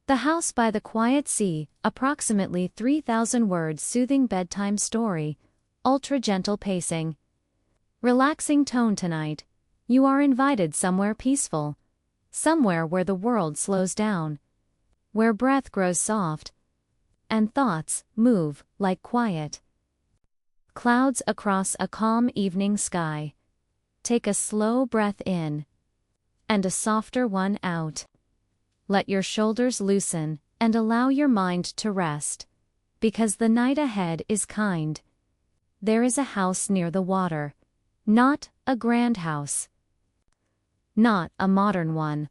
The House by the Quiet Sea, approximately 3,000 words soothing bedtime story, ultra-gentle pacing. Relaxing tone tonight. You are invited somewhere peaceful. Somewhere where the world slows down. Where breath grows soft. And thoughts move like quiet clouds across a calm evening sky. Take a slow breath in. And a softer one out. Let your shoulders loosen and allow your mind to rest. Because the night ahead is kind. There is a house near the water. Not a grand house. Not a modern one.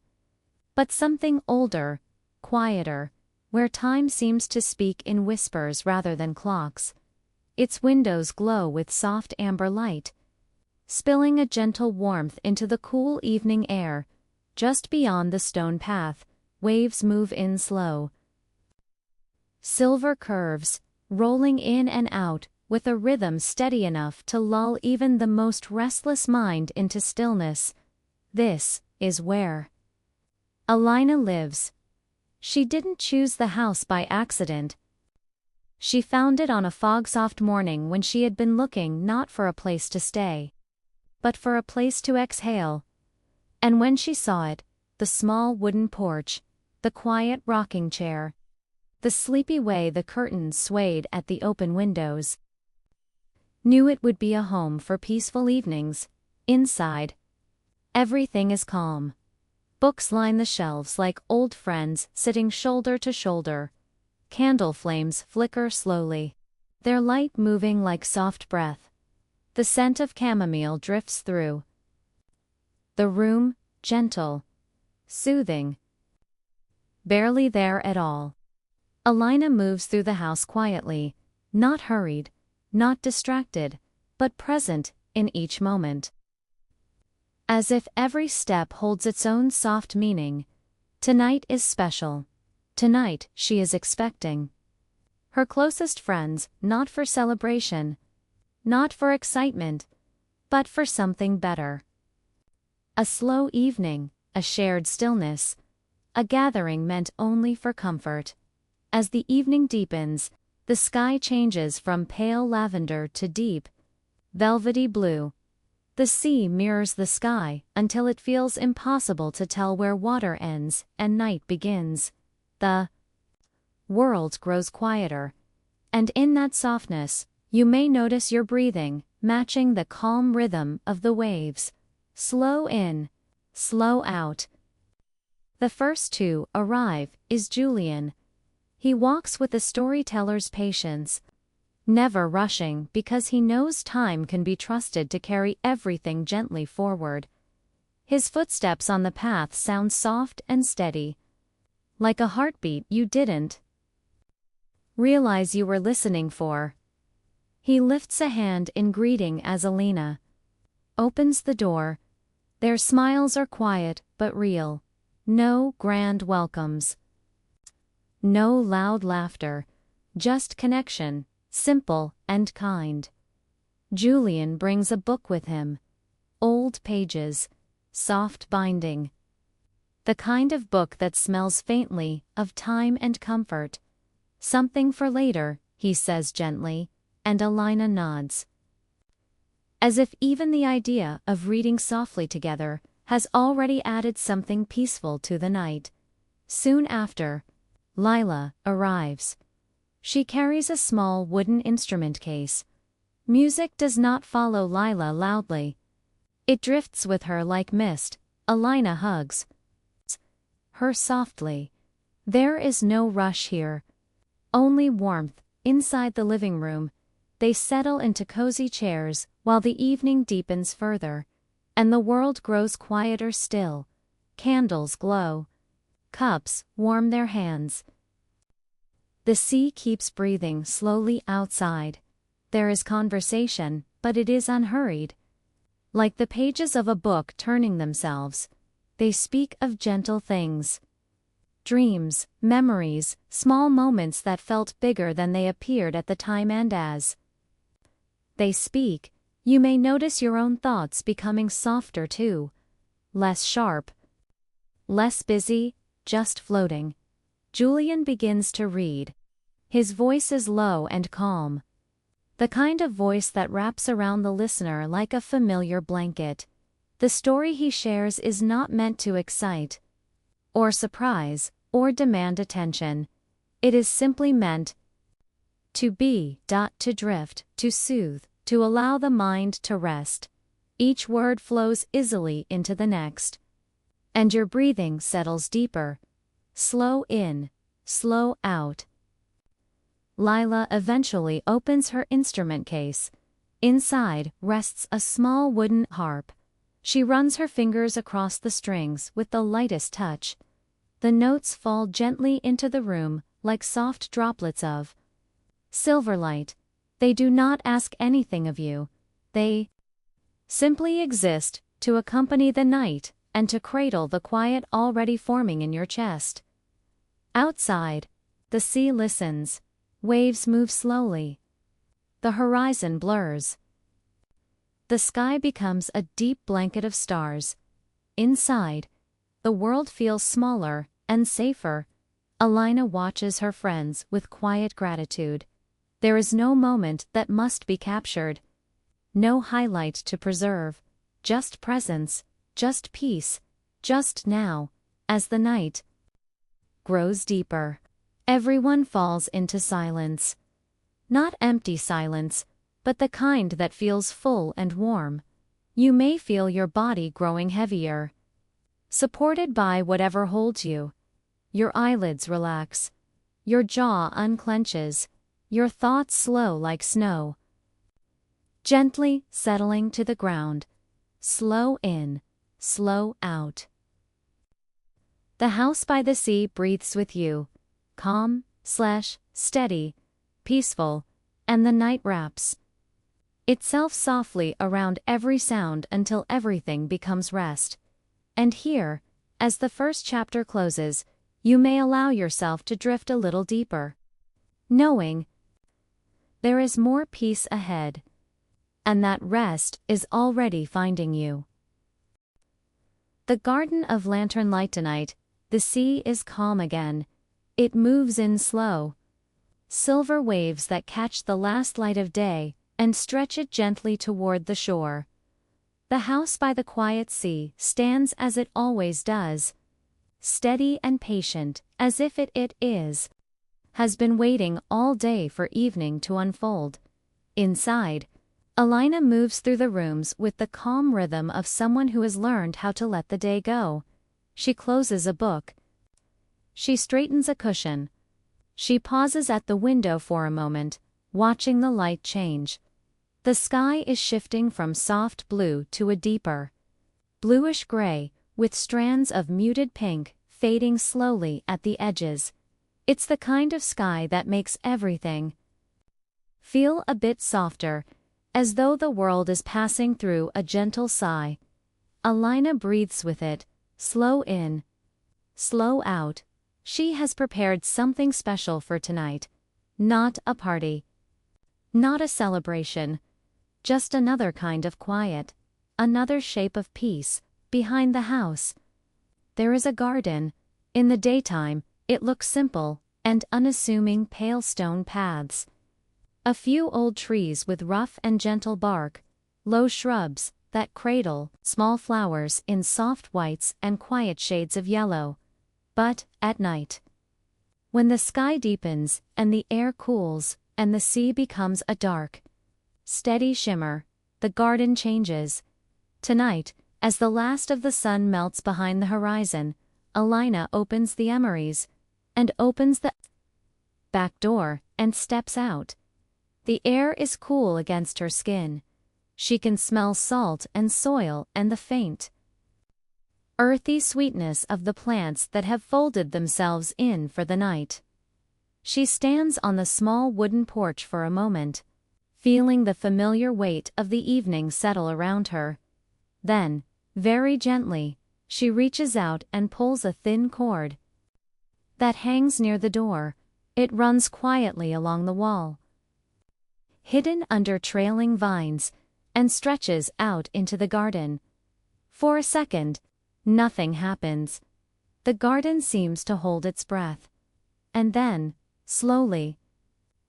But something older, quieter, where time seems to speak in whispers rather than clocks. Its windows glow with soft amber light, spilling a gentle warmth into the cool evening air. Just beyond the stone path, waves move in slow. Silver curves, rolling in and out, with a rhythm steady enough to lull even the most restless mind into stillness. This is where Alina lives. She didn't choose the house by accident. She found it on a fog-soft morning when she had been looking not for a place to stay, but for a place to exhale. And when she saw it, the small wooden porch, the quiet rocking chair, the sleepy way the curtains swayed at the open windows, knew it would be a home for peaceful evenings. Inside, everything is calm. Books line the shelves like old friends sitting shoulder to shoulder. Candle flames flicker slowly, their light moving like soft breath. The scent of chamomile drifts through the room, gentle, soothing, barely there at all. Alina moves through the house quietly, not hurried, not distracted, but present in each moment. As if every step holds its own soft meaning. Tonight is special. Tonight she is expecting her closest friends, not for celebration, not for excitement, but for something better. A slow evening, a shared stillness, a gathering meant only for comfort. As the evening deepens, the sky changes from pale lavender to deep, velvety blue. The sea mirrors the sky until it feels impossible to tell where water ends and night begins. The world grows quieter, and in that softness, you may notice your breathing, matching the calm rhythm of the waves. Slow in, slow out. The first to arrive is Julian. He walks with a storyteller's patience, never rushing because he knows time can be trusted to carry everything gently forward. His footsteps on the path sound soft and steady, like a heartbeat you didn't realize you were listening for. He lifts a hand in greeting as Alina opens the door. Their smiles are quiet but real. No grand welcomes. No loud laughter. Just connection, simple and kind. Julian brings a book with him. Old pages, soft binding. The kind of book that smells faintly of time and comfort. Something for later, he says gently, and Alina nods. As if even the idea of reading softly together has already added something peaceful to the night. Soon after, Lila arrives. She carries a small wooden instrument case. Music does not follow Lila loudly. It drifts with her like mist. Alina hugs her softly. There is no rush here. Only warmth. Inside the living room, they settle into cozy chairs while the evening deepens further, and the world grows quieter still. Candles glow. Cups warm their hands. The sea keeps breathing slowly outside. There is conversation, but it is unhurried. Like the pages of a book turning themselves, they speak of gentle things. Dreams, memories, small moments that felt bigger than they appeared at the time, and as they speak, you may notice your own thoughts becoming softer too. Less sharp. Less busy, just floating. Julian begins to read. His voice is low and calm. The kind of voice that wraps around the listener like a familiar blanket. The story he shares is not meant to excite, or surprise, or demand attention. It is simply meant to be, to drift, to soothe, to allow the mind to rest. Each word flows easily into the next. And your breathing settles deeper. Slow in, slow out. Lila eventually opens her instrument case. Inside rests a small wooden harp. She runs her fingers across the strings with the lightest touch. The notes fall gently into the room like soft droplets of silverlight. They do not ask anything of you. They simply exist to accompany the night and to cradle the quiet already forming in your chest. Outside, the sea listens. Waves move slowly. The horizon blurs. The sky becomes a deep blanket of stars. Inside, the world feels smaller and safer. Alina watches her friends with quiet gratitude. There is no moment that must be captured. No highlight to preserve. Just presence, just peace, just now. As the night grows deeper, everyone falls into silence. Not empty silence, but the kind that feels full and warm. You may feel your body growing heavier, supported by whatever holds you. Your eyelids relax. Your jaw unclenches. Your thoughts slow like snow, gently settling to the ground. Slow in, slow out. The house by the sea breathes with you. Calm, steady, peaceful, and the night wraps itself softly around every sound until everything becomes rest. And here, as the first chapter closes, you may allow yourself to drift a little deeper, knowing there is more peace ahead, and that rest is already finding you. The Garden of Lantern Light tonight. The sea is calm again. It moves in slow, silver waves that catch the last light of day and stretch it gently toward the shore. The house by the quiet sea stands as it always does, steady and patient, as if it has been waiting all day for evening to unfold. Inside, Alina moves through the rooms with the calm rhythm of someone who has learned how to let the day go. She closes a book. She straightens a cushion. She pauses at the window for a moment, watching the light change. The sky is shifting from soft blue to a deeper bluish-gray, with strands of muted pink fading slowly at the edges. It's the kind of sky that makes everything feel a bit softer, as though the world is passing through a gentle sigh. Alina breathes with it, slow in, slow out. She has prepared something special for tonight. Not a party. Not a celebration. Just another kind of quiet. Another shape of peace, behind the house. There is a garden. In the daytime, it looks simple and unassuming, pale stone paths. A few old trees with rough and gentle bark. Low shrubs that cradle small flowers in soft whites and quiet shades of yellow. But, at night, when the sky deepens and the air cools and the sea becomes a dark, steady shimmer, the garden changes. Tonight, as the last of the sun melts behind the horizon, Alina opens the emeries, and opens the back door, and steps out. The air is cool against her skin. She can smell salt and soil and the faint, earthy sweetness of the plants that have folded themselves in for the night. She stands on the small wooden porch for a moment, feeling the familiar weight of the evening settle around her. Then, very gently, she reaches out and pulls a thin cord that hangs near the door. It runs quietly along the wall, hidden under trailing vines, and stretches out into the garden. For a second, nothing happens. The garden seems to hold its breath. And then, slowly,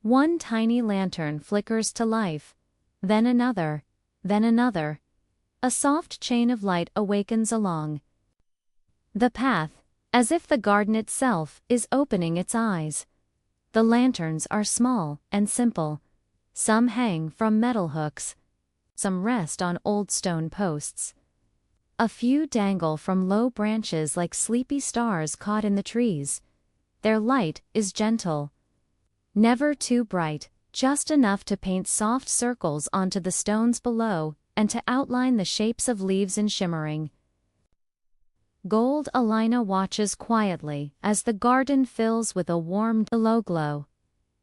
one tiny lantern flickers to life, then another, then another. A soft chain of light awakens along the path, as if the garden itself is opening its eyes. The lanterns are small and simple. Some hang from metal hooks. Some rest on old stone posts. A few dangle from low branches like sleepy stars caught in the trees. Their light is gentle. Never too bright, just enough to paint soft circles onto the stones below and to outline the shapes of leaves in shimmering gold. Alina watches quietly as the garden fills with a warm yellow glow.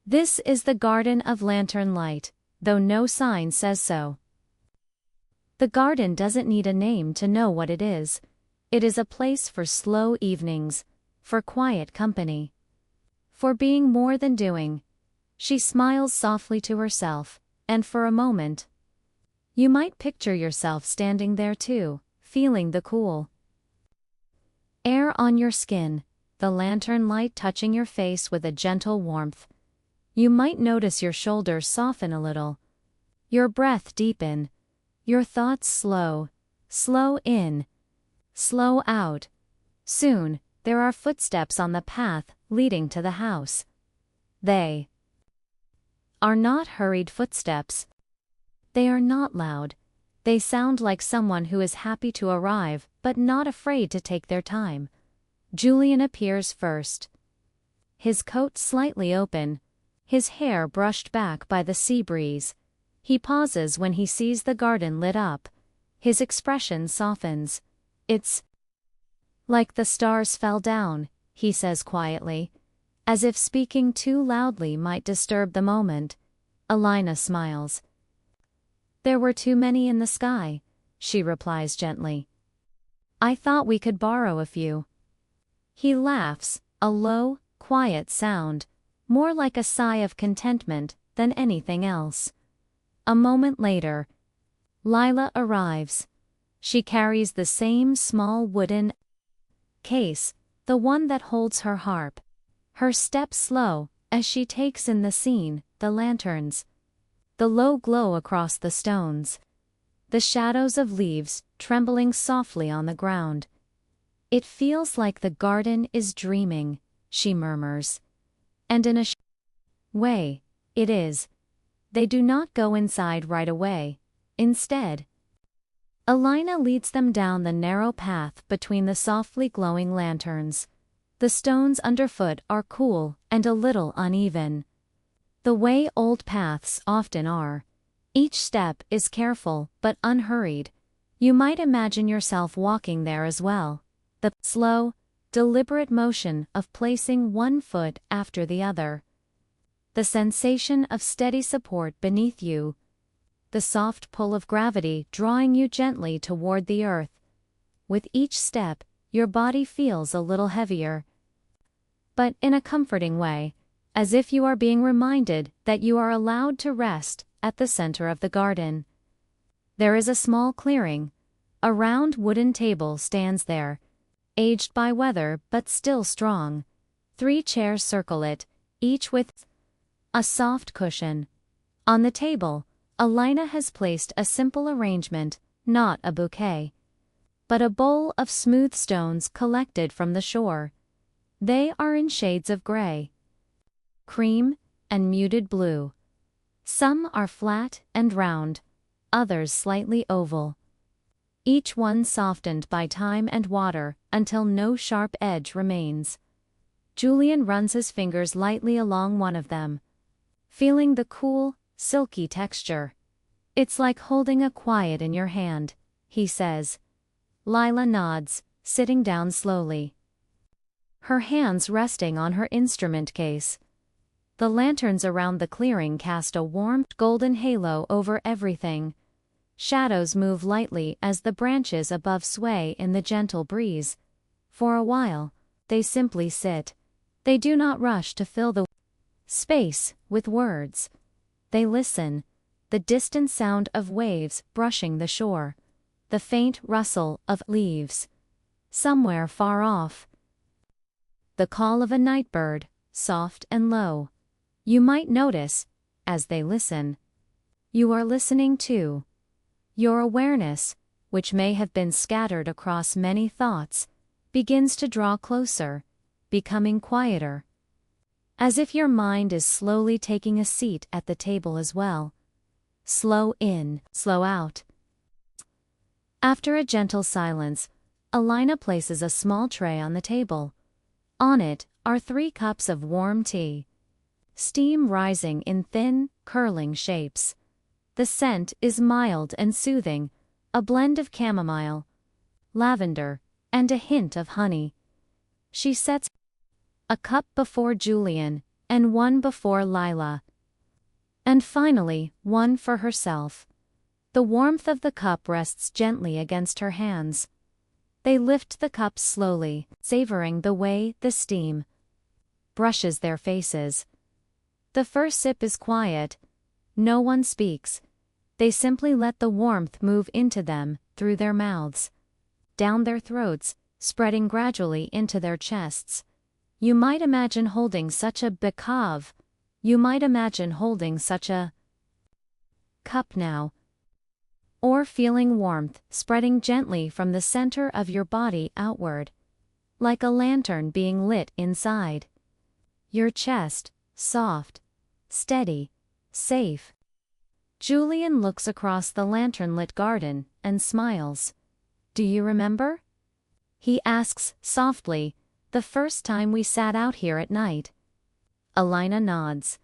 This is the garden of lantern light, though no sign says so. The garden doesn't need a name to know what it is. It is a place for slow evenings, for quiet company, for being more than doing. She smiles softly to herself, and for a moment, you might picture yourself standing there too, feeling the cool air on your skin, the lantern light touching your face with a gentle warmth. You might notice your shoulders soften a little, your breath deepen, your thoughts slow in, slow out. Soon, there are footsteps on the path leading to the house. They are not hurried footsteps. They are not loud. They sound like someone who is happy to arrive, but not afraid to take their time. Julian appears first. His coat slightly open, his hair brushed back by the sea breeze. He pauses when he sees the garden lit up. His expression softens. It's like the stars fell down, he says quietly, as if speaking too loudly might disturb the moment. Alina smiles. There were too many in the sky, she replies gently. I thought we could borrow a few. He laughs, a low, quiet sound, more like a sigh of contentment than anything else. A moment later, Lila arrives. She carries the same small wooden case, the one that holds her harp. Her step slow, as she takes in the scene, the lanterns, the low glow across the stones, the shadows of leaves trembling softly on the ground. It feels like the garden is dreaming, she murmurs. And in a way, it is. They do not go inside right away. Instead, Alina leads them down the narrow path between the softly glowing lanterns. The stones underfoot are cool and a little uneven, the way old paths often are. Each step is careful but unhurried. You might imagine yourself walking there as well. The slow, deliberate motion of placing one foot after the other. The sensation of steady support beneath you. The soft pull of gravity drawing you gently toward the earth. With each step, your body feels a little heavier, but in a comforting way, as if you are being reminded that you are allowed to rest at the center of the garden. There is a small clearing. A round wooden table stands there, aged by weather but still strong. 3 chairs circle it, each with a soft cushion. On the table, Alina has placed a simple arrangement, not a bouquet, but a bowl of smooth stones collected from the shore. They are in shades of gray, cream, and muted blue. Some are flat and round, others slightly oval. Each one softened by time and water until no sharp edge remains. Julian runs his fingers lightly along one of them, feeling the cool, silky texture. It's like holding a quiet in your hand, he says. Lila nods, sitting down slowly, her hands resting on her instrument case. The lanterns around the clearing cast a warm, golden halo over everything. Shadows move lightly as the branches above sway in the gentle breeze. For a while, they simply sit. They do not rush to fill the space with words. They listen. The distant sound of waves brushing the shore. The faint rustle of leaves. Somewhere far off, the call of a night bird, soft and low. You might notice, as they listen, you are listening too. Your awareness, which may have been scattered across many thoughts, begins to draw closer, becoming quieter. As if your mind is slowly taking a seat at the table as well. Slow in, slow out. After a gentle silence, Alina places a small tray on the table. On it are 3 cups of warm tea. Steam rising in thin, curling shapes. The scent is mild and soothing, a blend of chamomile, lavender, and a hint of honey. She sets a cup before Julian, and one before Lila. And finally, one for herself. The warmth of the cup rests gently against her hands. They lift the cups slowly, savoring the way the steam brushes their faces. The first sip is quiet. No one speaks. They simply let the warmth move into them, through their mouths, down their throats, spreading gradually into their chests. You might imagine holding such a bekov. You might imagine holding such a cup now. Or feeling warmth spreading gently from the center of your body outward. Like a lantern being lit inside. Your chest, soft, steady, safe. Julian looks across the lantern-lit garden and smiles. Do you remember? He asks softly, the first time we sat out here at night. Alina nods.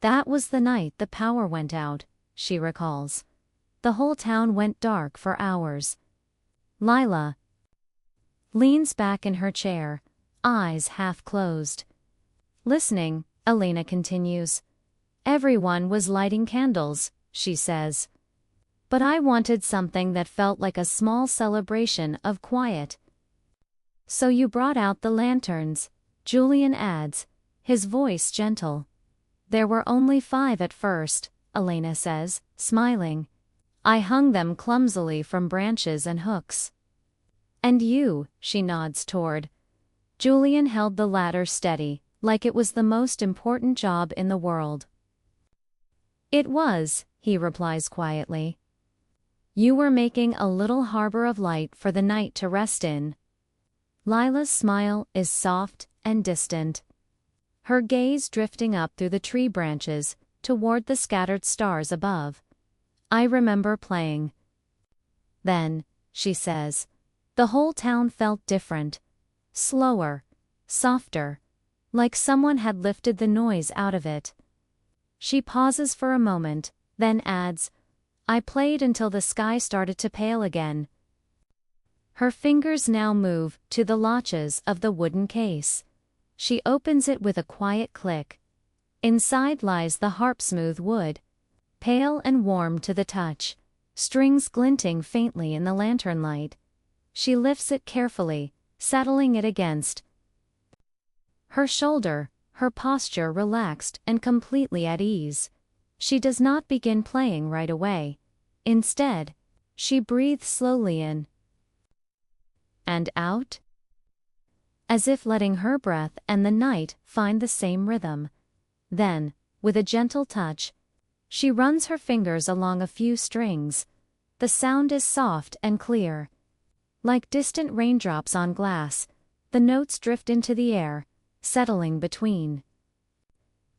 That was the night the power went out, she recalls. The whole town went dark for hours. Lila leans back in her chair, eyes half closed. Listening, Alina continues. Everyone was lighting candles, she says. But I wanted something that felt like a small celebration of quiet. So you brought out the lanterns, Julian adds, his voice gentle. There were only 5 at first, Alina says, smiling. I hung them clumsily from branches and hooks. And you, she nods toward. Julian held the ladder steady, like it was the most important job in the world. It was, he replies quietly. You were making a little harbor of light for the night to rest in. Lila's smile is soft and distant. Her gaze drifting up through the tree branches, toward the scattered stars above. I remember playing. Then, she says, the whole town felt different. Slower, softer, like someone had lifted the noise out of it. She pauses for a moment, then adds, I played until the sky started to pale again. Her fingers now move to the latches of the wooden case. She opens it with a quiet click. Inside lies the harp-smooth wood, pale and warm to the touch, strings glinting faintly in the lantern light. She lifts it carefully, settling it against her shoulder, her posture relaxed and completely at ease. She does not begin playing right away. Instead, she breathes slowly in and out, as if letting her breath and the night find the same rhythm. Then, with a gentle touch, she runs her fingers along a few strings. The sound is soft and clear. Like distant raindrops on glass, the notes drift into the air, settling between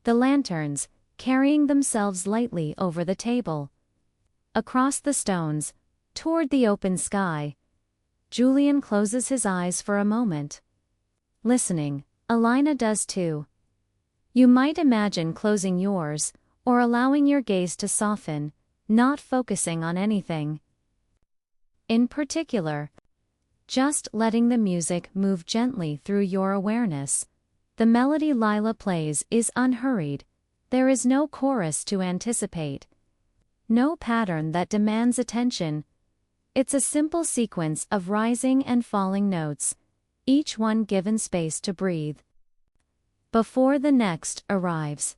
the lanterns, carrying themselves lightly over the table. Across the stones, toward the open sky, Julian closes his eyes for a moment. Listening, Alina does too. You might imagine closing yours, or allowing your gaze to soften, not focusing on anything in particular. Just letting the music move gently through your awareness. The melody Lila plays is unhurried. There is no chorus to anticipate. No pattern that demands attention. It's a simple sequence of rising and falling notes, each one given space to breathe before the next arrives.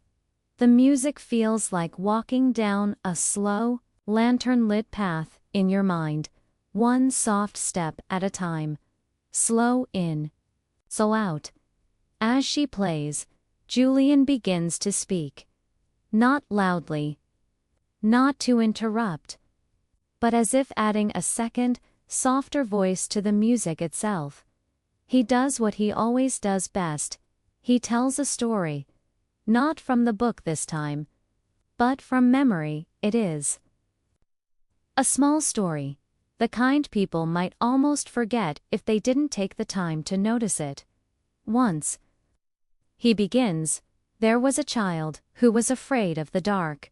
The music feels like walking down a slow, lantern-lit path in your mind, one soft step at a time. Slow in, slow out. As she plays, Julian begins to speak. Not loudly. Not to interrupt. But as if adding a second, softer voice to the music itself. He does what he always does best. He tells a story. Not from the book this time. But from memory, it is. A small story. The kind people might almost forget if they didn't take the time to notice it. Once. He begins, there was a child who was afraid of the dark.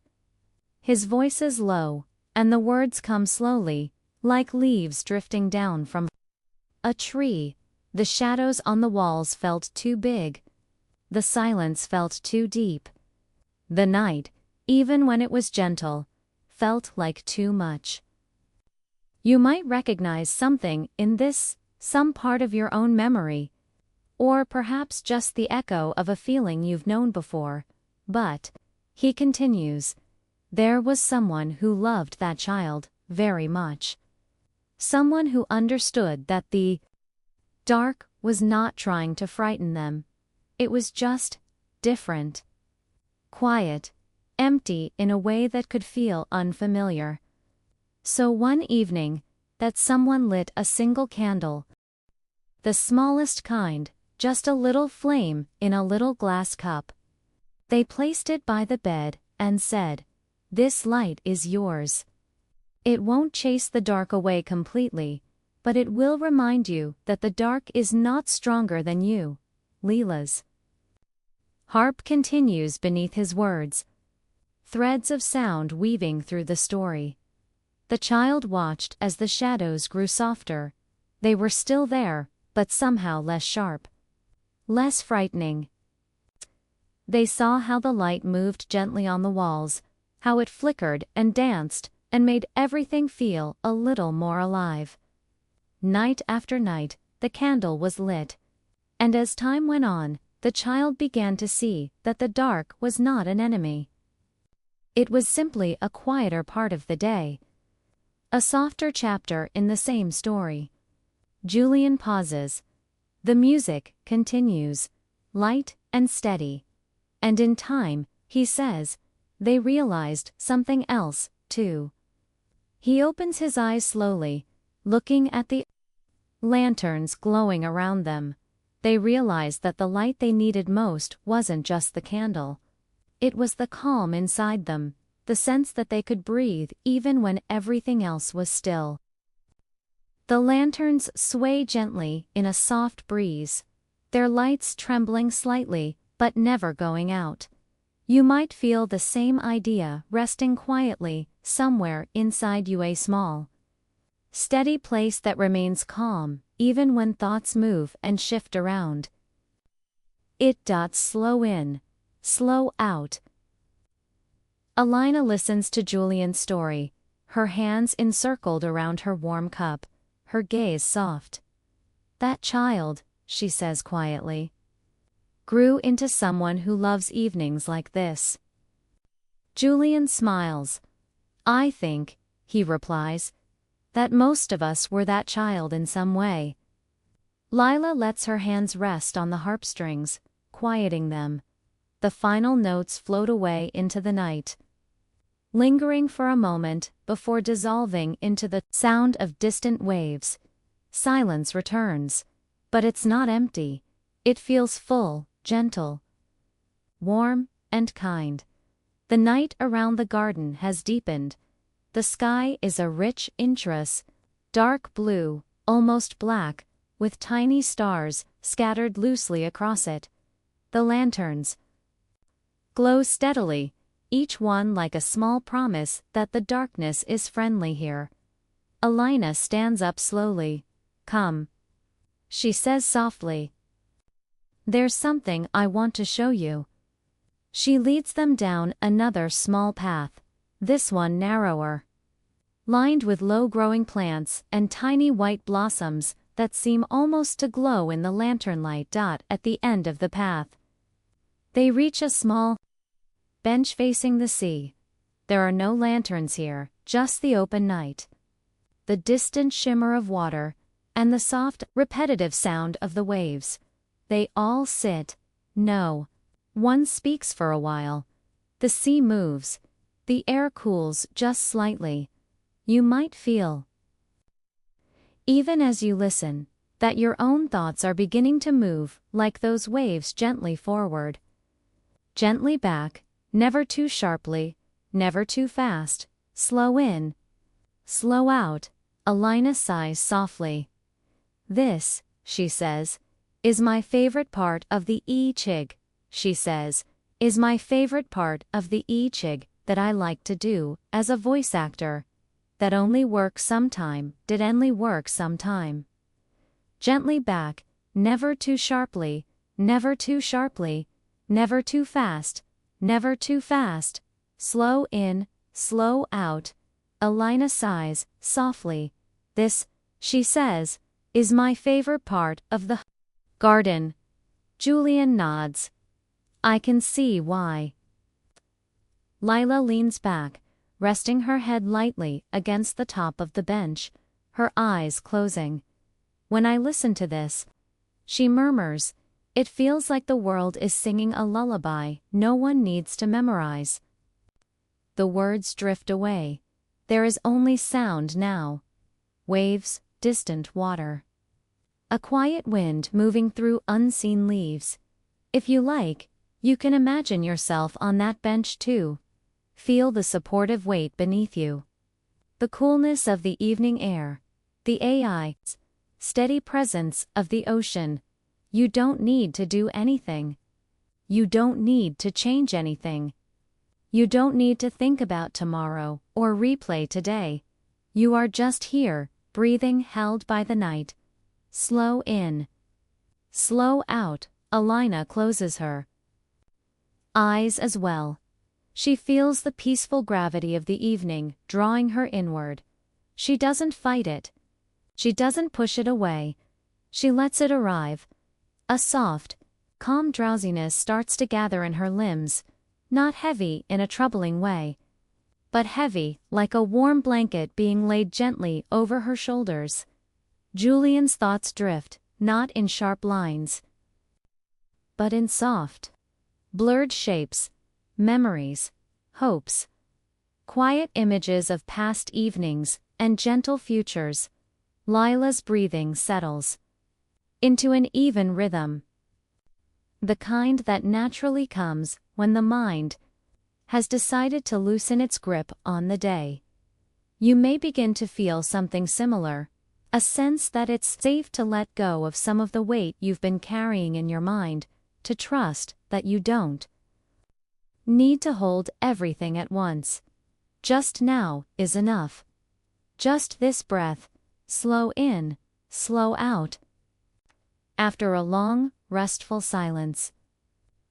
His voice is low, and the words come slowly, like leaves drifting down from a tree. The shadows on the walls felt too big. The silence felt too deep. The night, even when it was gentle, felt like too much. You might recognize something in this, some part of your own memory, or perhaps just the echo of a feeling you've known before. But, he continues, there was someone who loved that child very much. Someone who understood that the dark was not trying to frighten them. It was just different. Quiet, empty in a way that could feel unfamiliar. So one evening, that someone lit a single candle. The smallest kind, just a little flame in a little glass cup. They placed it by the bed and said, "This light is yours. It won't chase the dark away completely, but it will remind you that the dark is not stronger than you." Leela's harp continues beneath his words. Threads of sound weaving through the story. The child watched as the shadows grew softer. They were still there, but somehow less sharp. Less frightening. They saw how the light moved gently on the walls, how it flickered and danced and made everything feel a little more alive. Night after night, the candle was lit. And as time went on, the child began to see that the dark was not an enemy. It was simply a quieter part of the day. A softer chapter in the same story. Julian pauses. The music continues, light and steady. And in time, he says, they realized something else, too. He opens his eyes slowly, looking at the lanterns glowing around them. They realized that the light they needed most wasn't just the candle. It was the calm inside them, the sense that they could breathe even when everything else was still. The lanterns sway gently in a soft breeze, their lights trembling slightly but never going out. You might feel the same idea resting quietly somewhere inside you, a small, steady place that remains calm even when thoughts move and shift around. It dots slow in, slow out. Alina listens to Julian's story, her hands encircled around her warm cup, her gaze soft. That child, she says quietly, grew into someone who loves evenings like this. Julian smiles. I think, he replies, that most of us were that child in some way. Lila lets her hands rest on the harp strings, quieting them. The final notes float away into the night, lingering for a moment before dissolving into the sound of distant waves. Silence returns, but it's not empty. It feels full, gentle, warm, and kind. The night around the garden has deepened. The sky is a rich intrus, dark blue, almost black, with tiny stars scattered loosely across it. The lanterns glow steadily, each one like a small promise that the darkness is friendly here. Alina stands up slowly. Come, she says softly. There's something I want to show you. She leads them down another small path, this one narrower, lined with low-growing plants and tiny white blossoms that seem almost to glow in the lantern light. At the end of the path, they reach a small bench facing the sea. There are no lanterns here, just the open night, the distant shimmer of water, and the soft, repetitive sound of the waves. They all sit. No, One speaks for a while. The sea moves. The air cools just slightly. You might feel, even as you listen, that your own thoughts are beginning to move like those waves gently forward. Gently back, never too sharply, never too fast. Slow in. Slow out. Alina sighs softly. This, she says, is my favorite part of the I-Chig, she says, is my favorite part of the I-Chig that I like to do as a voice actor. That only works sometime, did only work sometime. Gently back, never too sharply, never too sharply, never too fast, never too fast. Slow in, slow out. Alina sighs, softly. This, she says, is my favorite part of the garden. Julian nods. I can see why. Lila leans back, resting her head lightly against the top of the bench, her eyes closing. When I listen to this, she murmurs, it feels like the world is singing a lullaby no one needs to memorize. The words drift away. There is only sound now. Waves, distant water. A quiet wind moving through unseen leaves. If you like, you can imagine yourself on that bench too. Feel the supportive weight beneath you. The coolness of the evening air. The AI's steady presence of the ocean. You don't need to do anything. You don't need to change anything. You don't need to think about tomorrow or replay today. You are just here, breathing, held by the night. Slow in. Slow out. Alina closes her eyes as well. She feels the peaceful gravity of the evening drawing her inward. She doesn't fight it. She doesn't push it away. She lets it arrive. A soft, calm drowsiness starts to gather in her limbs, not heavy in a troubling way, but heavy like a warm blanket being laid gently over her shoulders. Julian's thoughts drift, not in sharp lines, but in soft, blurred shapes, memories, hopes, quiet images of past evenings and gentle futures. Lila's breathing settles into an even rhythm, the kind that naturally comes when the mind has decided to loosen its grip on the day. You may begin to feel something similar, a sense that it's safe to let go of some of the weight you've been carrying in your mind, to trust that you don't need to hold everything at once. Just now is enough. Just this breath. Slow in, slow out. After a long, restful silence,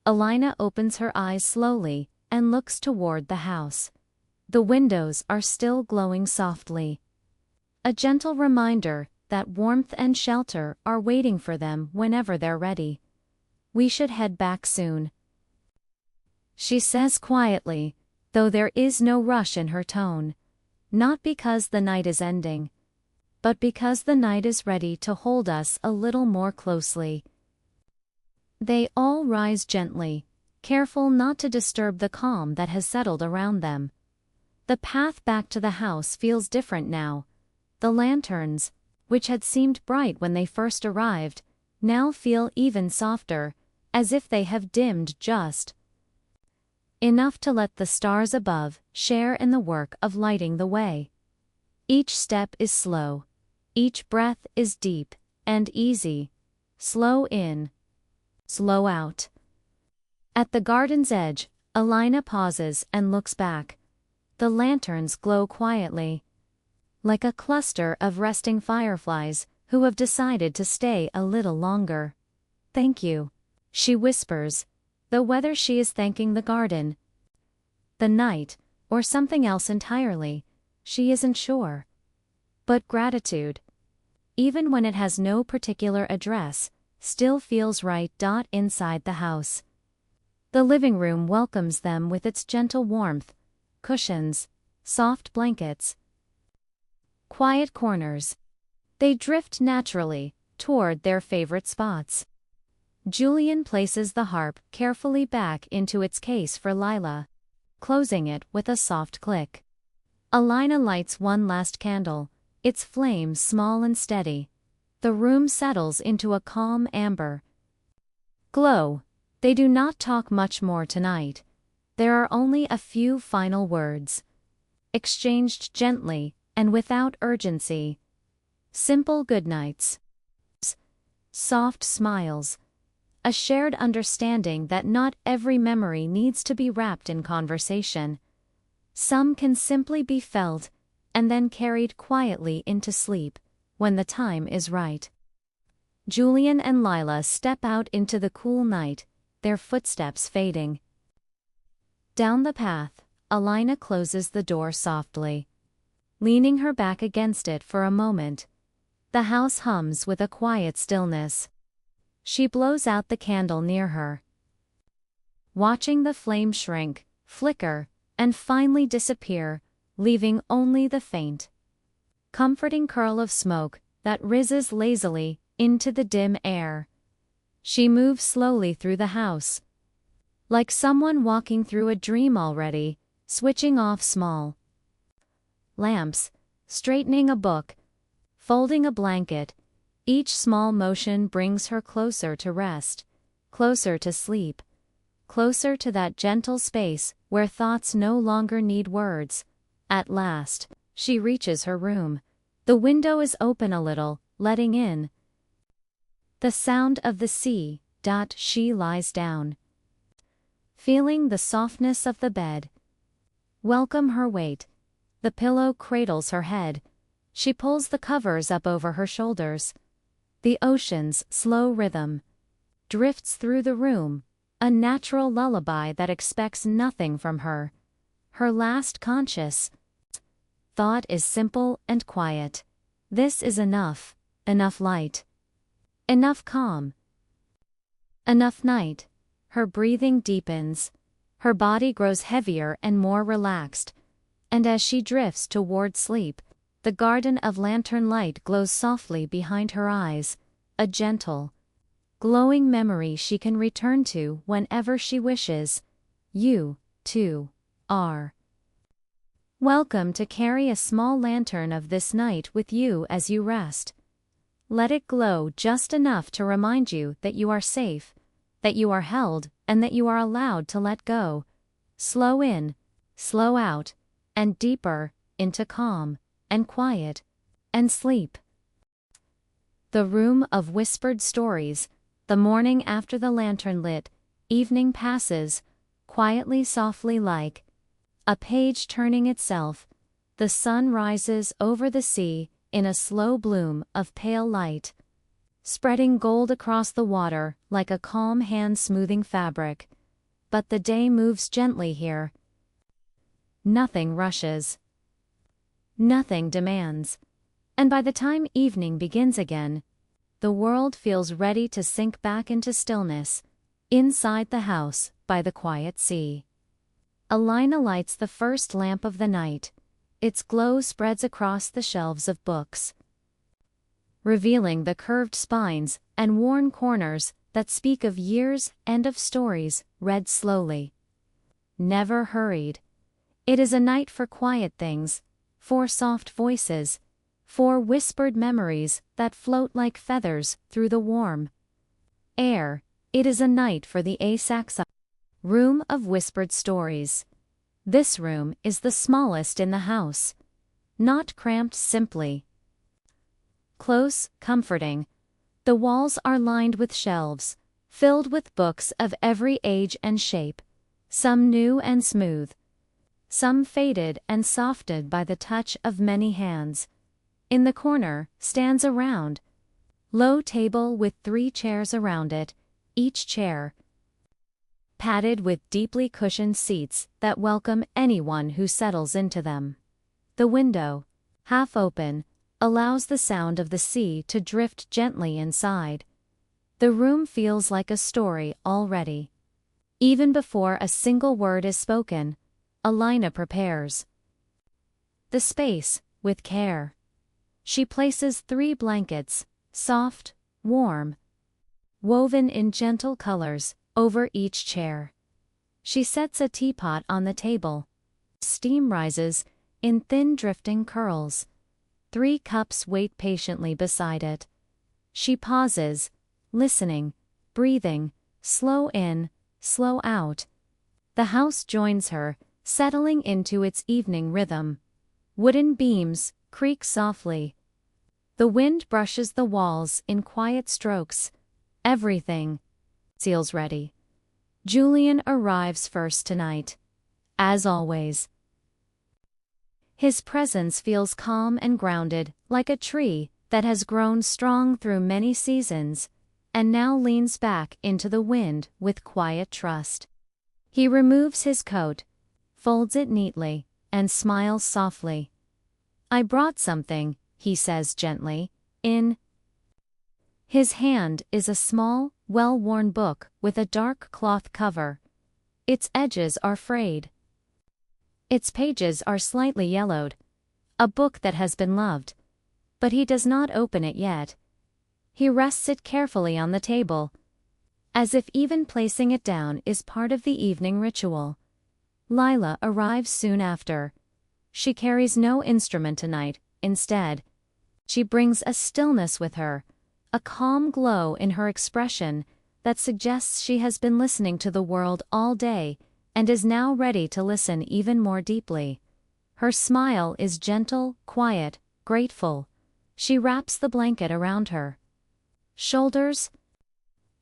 Alina opens her eyes slowly and looks toward the house. The windows are still glowing softly. A gentle reminder that warmth and shelter are waiting for them whenever they're ready. We should head back soon, she says quietly, though there is no rush in her tone. Not because the night is ending, but because the night is ready to hold us a little more closely. They all rise gently, careful not to disturb the calm that has settled around them. The path back to the house feels different now. The lanterns, which had seemed bright when they first arrived, now feel even softer, as if they have dimmed just enough to let the stars above share in the work of lighting the way. Each step is slow. Each breath is deep and easy. Slow in, slow out. At the garden's edge, Alina pauses and looks back. The lanterns glow quietly, like a cluster of resting fireflies who have decided to stay a little longer. Thank you, she whispers, though whether she is thanking the garden, the night, or something else entirely, she isn't sure. But gratitude, even when it has no particular address, still feels right. Inside the house, the living room welcomes them with its gentle warmth, cushions, soft blankets, quiet corners. They drift naturally toward their favorite spots. Julian places the harp carefully back into its case for Lila, closing it with a soft click. Alina lights one last candle, its flame small and steady. The room settles into a calm amber glow. They do not talk much more tonight. There are only a few final words, exchanged gently and without urgency. Simple goodnights, soft smiles, a shared understanding that not every memory needs to be wrapped in conversation. Some can simply be felt and then carried quietly into sleep when the time is right. Julian and Lila step out into the cool night, their footsteps fading. Down the path, Alina closes the door softly, leaning her back against it for a moment. The house hums with a quiet stillness. She blows out the candle near her, watching the flame shrink, flicker, and finally disappear, leaving only the faint, comforting curl of smoke that rises lazily into the dim air. She moves slowly through the house, like someone walking through a dream already, switching off small lamps, straightening a book, folding a blanket. Each small motion brings her closer to rest, closer to sleep, closer to that gentle space where thoughts no longer need words. At last, she reaches her room. The window is open a little, letting in the sound of the sea. She lies down, feeling the softness of the bed. Welcome her weight. The pillow cradles her head. She pulls the covers up over her shoulders. The ocean's slow rhythm drifts through the room, a natural lullaby that expects nothing from her. Her last conscious thought is simple and quiet. This is enough, enough light, enough calm, enough night. Her breathing deepens, her body grows heavier and more relaxed, and as she drifts toward sleep, the garden of lantern light glows softly behind her eyes, a gentle, glowing memory she can return to whenever she wishes. You, too, are welcome to carry a small lantern of this night with you as you rest. Let it glow just enough to remind you that you are safe, that you are held, and that you are allowed to let go. Slow in, slow out, and deeper, into calm, and quiet, and sleep. The room of whispered stories. The morning after the lantern lit, evening passes, quietly, softly, like a page turning itself. The sun rises over the sea in a slow bloom of pale light, spreading gold across the water like a calm hand smoothing fabric. But the day moves gently here. Nothing rushes. Nothing demands. And by the time evening begins again, the world feels ready to sink back into stillness. Inside the house, by the quiet sea, Alina lights the first lamp of the night. Its glow spreads across the shelves of books, revealing the curved spines and worn corners that speak of years and of stories read slowly, never hurried. It is a night for quiet things, for soft voices, for whispered memories that float like feathers through the warm air. It is a night for the Asax room of whispered stories. This room is the smallest in the house. Not cramped, simply close, comforting. The walls are lined with shelves, filled with books of every age and shape, some new and smooth, some faded and softened by the touch of many hands. In the corner stands a round, low table with 3 chairs around it, each chair padded with deeply cushioned seats that welcome anyone who settles into them. The window, half open, allows the sound of the sea to drift gently inside. The room feels like a story already. Even before a single word is spoken, Alina prepares the space with care. She places 3 blankets, soft, warm, woven in gentle colors, over each chair. She sets a teapot on the table. Steam rises, in thin drifting curls. 3 cups wait patiently beside it. She pauses, listening, breathing, slow in, slow out. The house joins her, settling into its evening rhythm. Wooden beams creak softly. The wind brushes the walls in quiet strokes. Everything feels ready. Julian arrives first tonight. As always. His presence feels calm and grounded, like a tree that has grown strong through many seasons, and now leans back into the wind with quiet trust. He removes his coat, folds it neatly, and smiles softly. "I brought something," he says gently. In his hand is a small, well-worn book with a dark cloth cover. Its edges are frayed. Its pages are slightly yellowed. A book that has been loved. But he does not open it yet. He rests it carefully on the table, as if even placing it down is part of the evening ritual. Lila arrives soon after. She carries no instrument tonight. Instead, she brings a stillness with her, a calm glow in her expression that suggests she has been listening to the world all day and is now ready to listen even more deeply. Her smile is gentle, quiet, grateful. She wraps the blanket around her shoulders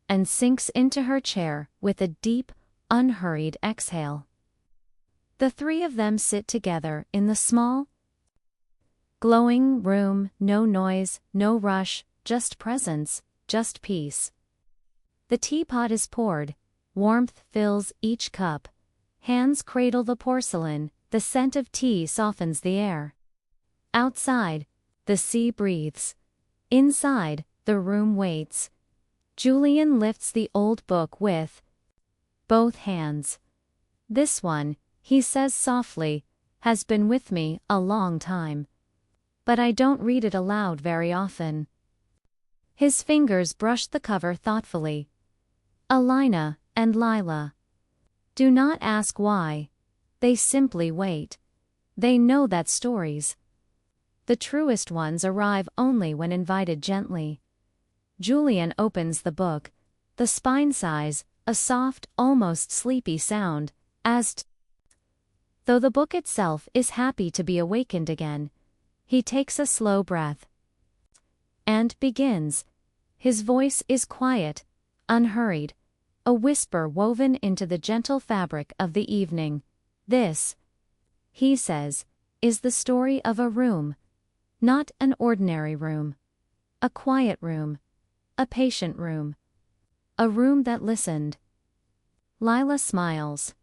and sinks into her chair with a deep, unhurried exhale. The 3 of them sit together in the small, glowing room, no noise, no rush, just presence, just peace. The teapot is poured, warmth fills each cup. Hands cradle the porcelain, the scent of tea softens the air. Outside, the sea breathes. Inside, the room waits. Julian lifts the old book with both hands. "This one," he says softly, "has been with me a long time. But I don't read it aloud very often." His fingers brush the cover thoughtfully. Alina and Lila. Do not ask why. They simply wait. They know that stories, the truest ones, arrive only when invited gently. Julian opens the book. The spine sighs, a soft, almost sleepy sound, though the book itself is happy to be awakened again. He takes a slow breath and begins. His voice is quiet, unhurried, a whisper woven into the gentle fabric of the evening. "This," he says, "is the story of a room. Not an ordinary room. A quiet room. A patient room. A room that listened." Lila smiles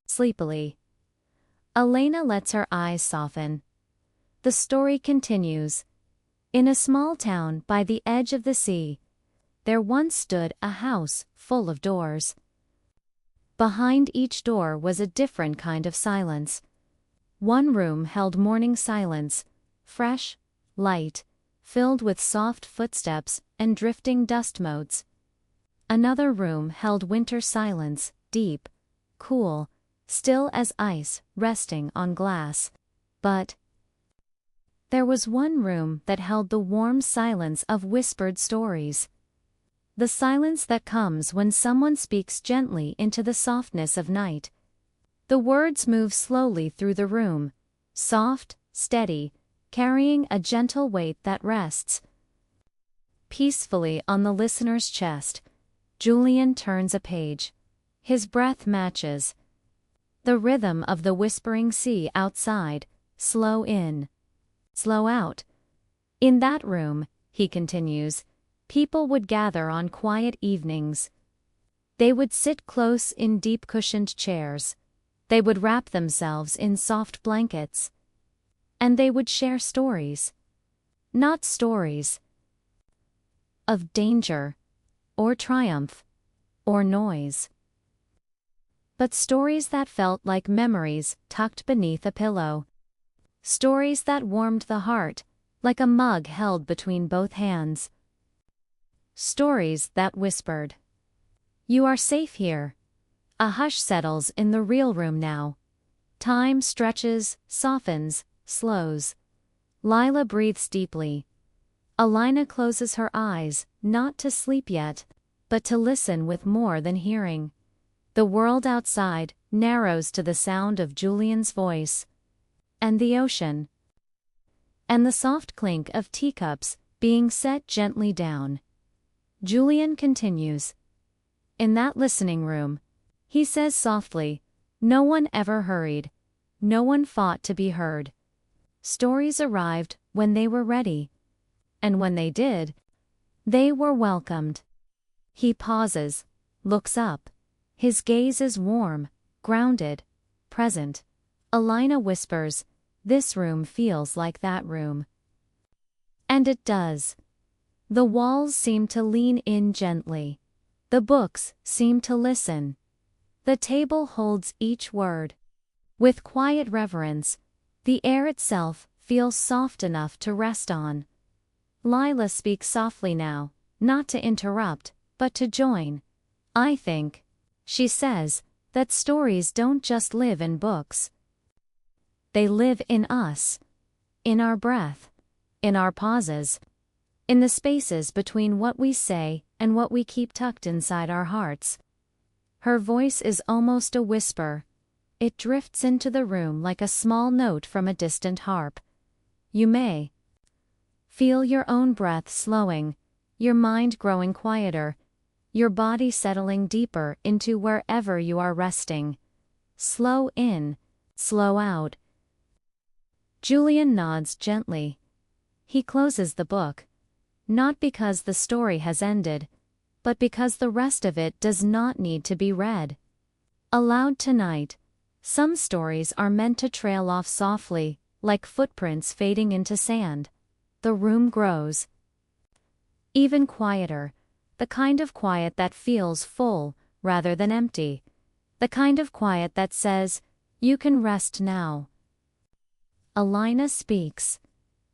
sleepily. Elena lets her eyes soften. The story continues. In a small town by the edge of the sea, there once stood a house full of doors. Behind each door was a different kind of silence. One room held morning silence, fresh, light, filled with soft footsteps and drifting dust motes. Another room held winter silence, deep, cool, still as ice resting on glass. But there was one room that held the warm silence of whispered stories. The silence that comes when someone speaks gently into the softness of night. The words move slowly through the room, soft, steady, carrying a gentle weight that rests peacefully on the listener's chest. Julian turns a page. His breath matches the rhythm of the whispering sea outside, slow in, slow out. In that room, he continues, people would gather on quiet evenings. They would sit close in deep cushioned chairs. They would wrap themselves in soft blankets. And they would share stories. Not stories of danger, or triumph, or noise, but stories that felt like memories tucked beneath a pillow. Stories that warmed the heart, like a mug held between both hands. Stories that whispered. You are safe here. A hush settles in the real room now. Time stretches, softens, slows. Lila breathes deeply. Alina closes her eyes, not to sleep yet, but to listen with more than hearing. The world outside narrows to the sound of Julian's voice. And the ocean. And the soft clink of teacups being set gently down. Julian continues. In that listening room, he says softly, no one ever hurried. No one fought to be heard. Stories arrived when they were ready. And when they did, they were welcomed. He pauses, looks up. His gaze is warm, grounded, present. Alina whispers, this room feels like that room. And it does. The walls seem to lean in gently. The books seem to listen. The table holds each word. With quiet reverence, the air itself feels soft enough to rest on. Lila speaks softly now, not to interrupt, but to join. I think, she says, that stories don't just live in books. They live in us. In our breath. In our pauses. In the spaces between what we say and what we keep tucked inside our hearts. Her voice is almost a whisper. It drifts into the room like a small note from a distant harp. You may feel your own breath slowing, your mind growing quieter, your body settling deeper into wherever you are resting. Slow in, slow out. Julian nods gently. He closes the book. Not because the story has ended, but because the rest of it does not need to be read. Aloud tonight, some stories are meant to trail off softly, like footprints fading into sand. The room grows. Even quieter, the kind of quiet that feels full rather than empty. The kind of quiet that says, you can rest now. Alina speaks.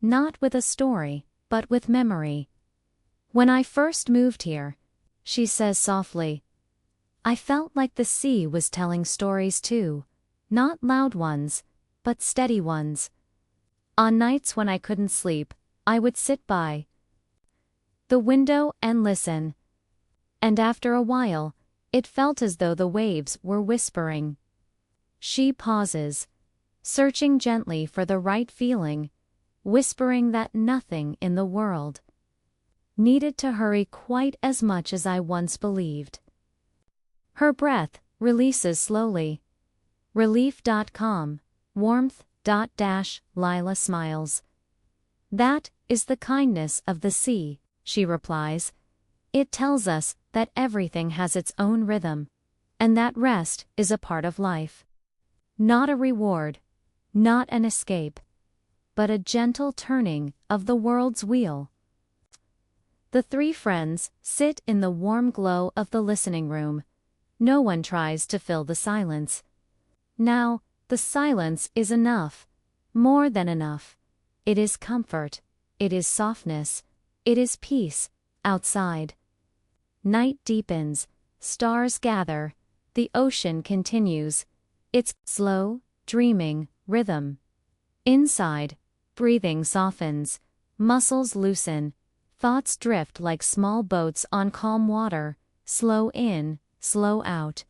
Not with a story, but with memory. When I first moved here, she says softly, I felt like the sea was telling stories too. Not loud ones, but steady ones. On nights when I couldn't sleep, I would sit by the window and listen. And after a while, it felt as though the waves were whispering. She pauses, searching gently for the right feeling, whispering that nothing in the world needed to hurry quite as much as I once believed. Her breath releases slowly. Relief.com, warmth. Lila smiles. That is the kindness of the sea, she replies. It tells us that everything has its own rhythm, and that rest is a part of life. Not a reward, not an escape, but a gentle turning of the world's wheel. The three friends sit in the warm glow of the listening room. No one tries to fill the silence. Now, the silence is enough, more than enough. It is comfort, it is softness, it is peace, outside. Night deepens, stars gather, the ocean continues, its slow, dreaming rhythm. Inside, breathing softens, muscles loosen, thoughts drift like small boats on calm water, slow in, slow out.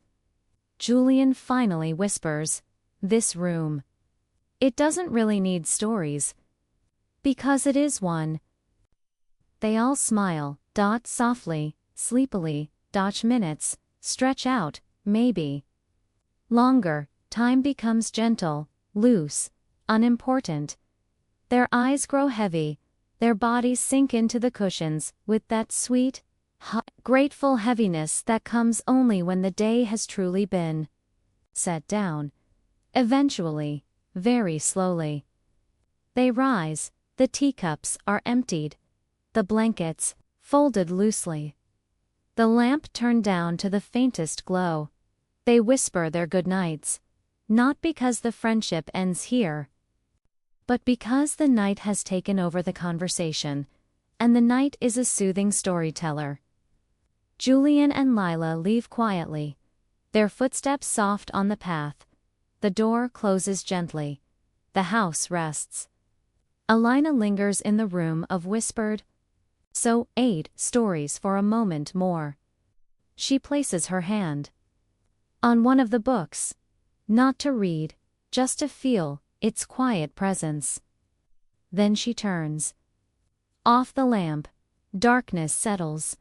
Julian finally whispers, this room. It doesn't really need stories. Because it is one. They all smile, softly, sleepily, minutes, stretch out, maybe. Longer, time becomes gentle, loose, unimportant. Their eyes grow heavy, their bodies sink into the cushions with that sweet, grateful heaviness that comes only when the day has truly been set down. Eventually, very slowly. They rise, the teacups are emptied, the blankets folded loosely. The lamp turned down to the faintest glow. They whisper their goodnights, not because the friendship ends here, but because the night has taken over the conversation, and the night is a soothing storyteller. Julian and Lila leave quietly, their footsteps soft on the path. The door closes gently. The house rests. Alina lingers in the room of whispered, so 8 stories for a moment more. She places her hand on one of the books, not to read, just to feel its quiet presence. Then she turns off the lamp. Darkness settles.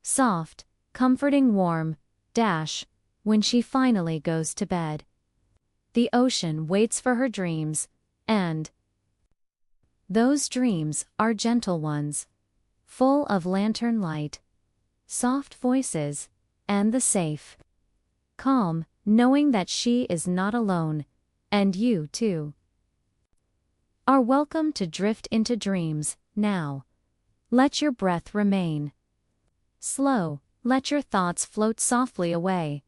Soft, comforting warm, when she finally goes to bed. The ocean waits for her dreams, and those dreams are gentle ones, full of lantern light, soft voices, and the safe, calm, knowing that she is not alone, and you too are welcome to drift into dreams now. Let your breath remain slow, let your thoughts float softly away.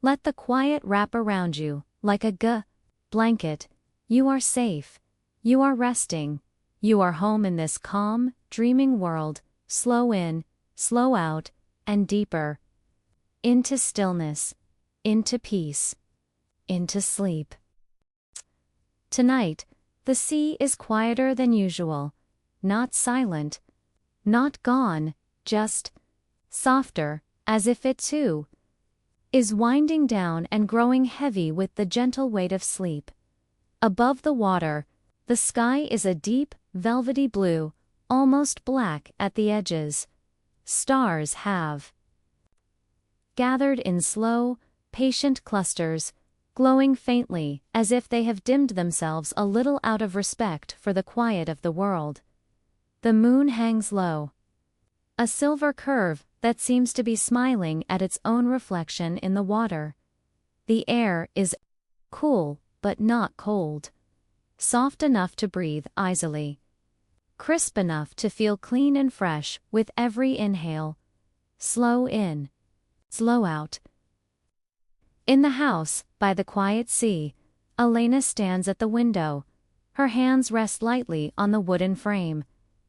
Let the quiet wrap around you like a blanket. You are safe. You are resting. You are home in this calm, dreaming world. Slow in, slow out, and deeper. Into stillness, into peace, into sleep. Tonight, the sea is quieter than usual. Not silent, not gone, just softer, as if it too is winding down and growing heavy with the gentle weight of sleep. Above the water, the sky is a deep, velvety blue, almost black at the edges. Stars have gathered in slow, patient clusters, glowing faintly as if they have dimmed themselves a little out of respect for the quiet of the world. The moon hangs low, a silver curve that seems to be smiling at its own reflection in the water. The air is cool but not cold, soft enough to breathe easily, crisp enough to feel clean and fresh with every inhale. Slow in, slow out. In the house, by the quiet sea, Elena stands at the window. Her hands rest lightly on the wooden frame.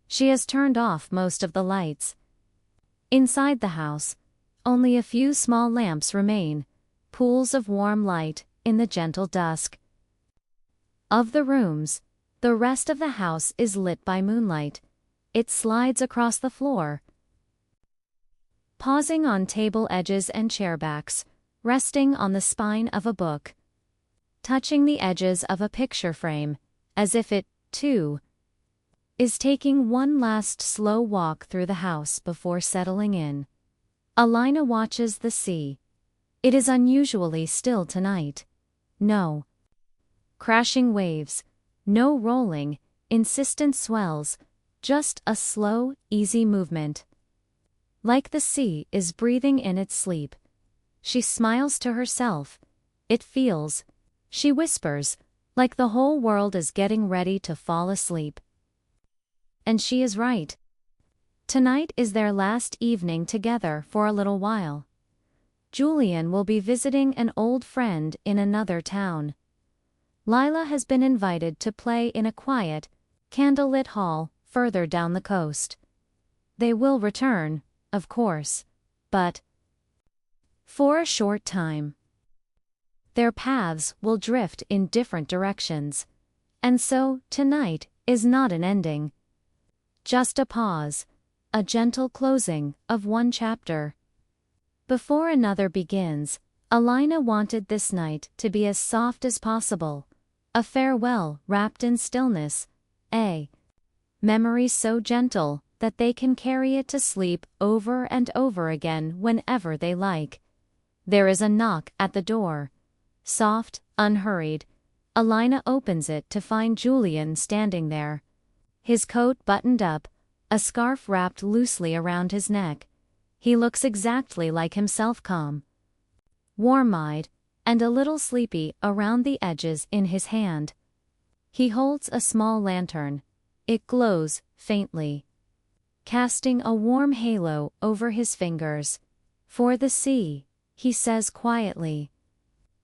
She has turned off most of the lights. Inside the house, only a few small lamps remain, pools of warm light in the gentle dusk. Of the rooms, the rest of the house is lit by moonlight. It slides across the floor, pausing on table edges and chair backs, resting on the spine of a book, touching the edges of a picture frame, as if it, too, is taking one last slow walk through the house before settling in. Alina watches the sea. It is unusually still tonight. No crashing waves, no rolling, insistent swells, just a slow, easy movement. Like the sea is breathing in its sleep. She smiles to herself. It feels, she whispers, like the whole world is getting ready to fall asleep. And she is right. Tonight is their last evening together for a little while. Julian will be visiting an old friend in another town. Lila has been invited to play in a quiet, candlelit hall further down the coast. They will return, of course, but for a short time. Their paths will drift in different directions, and so tonight is not an ending. Just a pause, a gentle closing of one chapter. Before another begins, Alina wanted this night to be as soft as possible, a farewell wrapped in stillness, a memory so gentle that they can carry it to sleep over and over again whenever they like. There is a knock at the door. Soft, unhurried. Alina opens it to find Julian standing there. His coat buttoned up, a scarf wrapped loosely around his neck. He looks exactly like himself, calm, warm-eyed, and a little sleepy around the edges in his hand. He holds a small lantern. It glows faintly, casting a warm halo over his fingers. For the sea, he says quietly,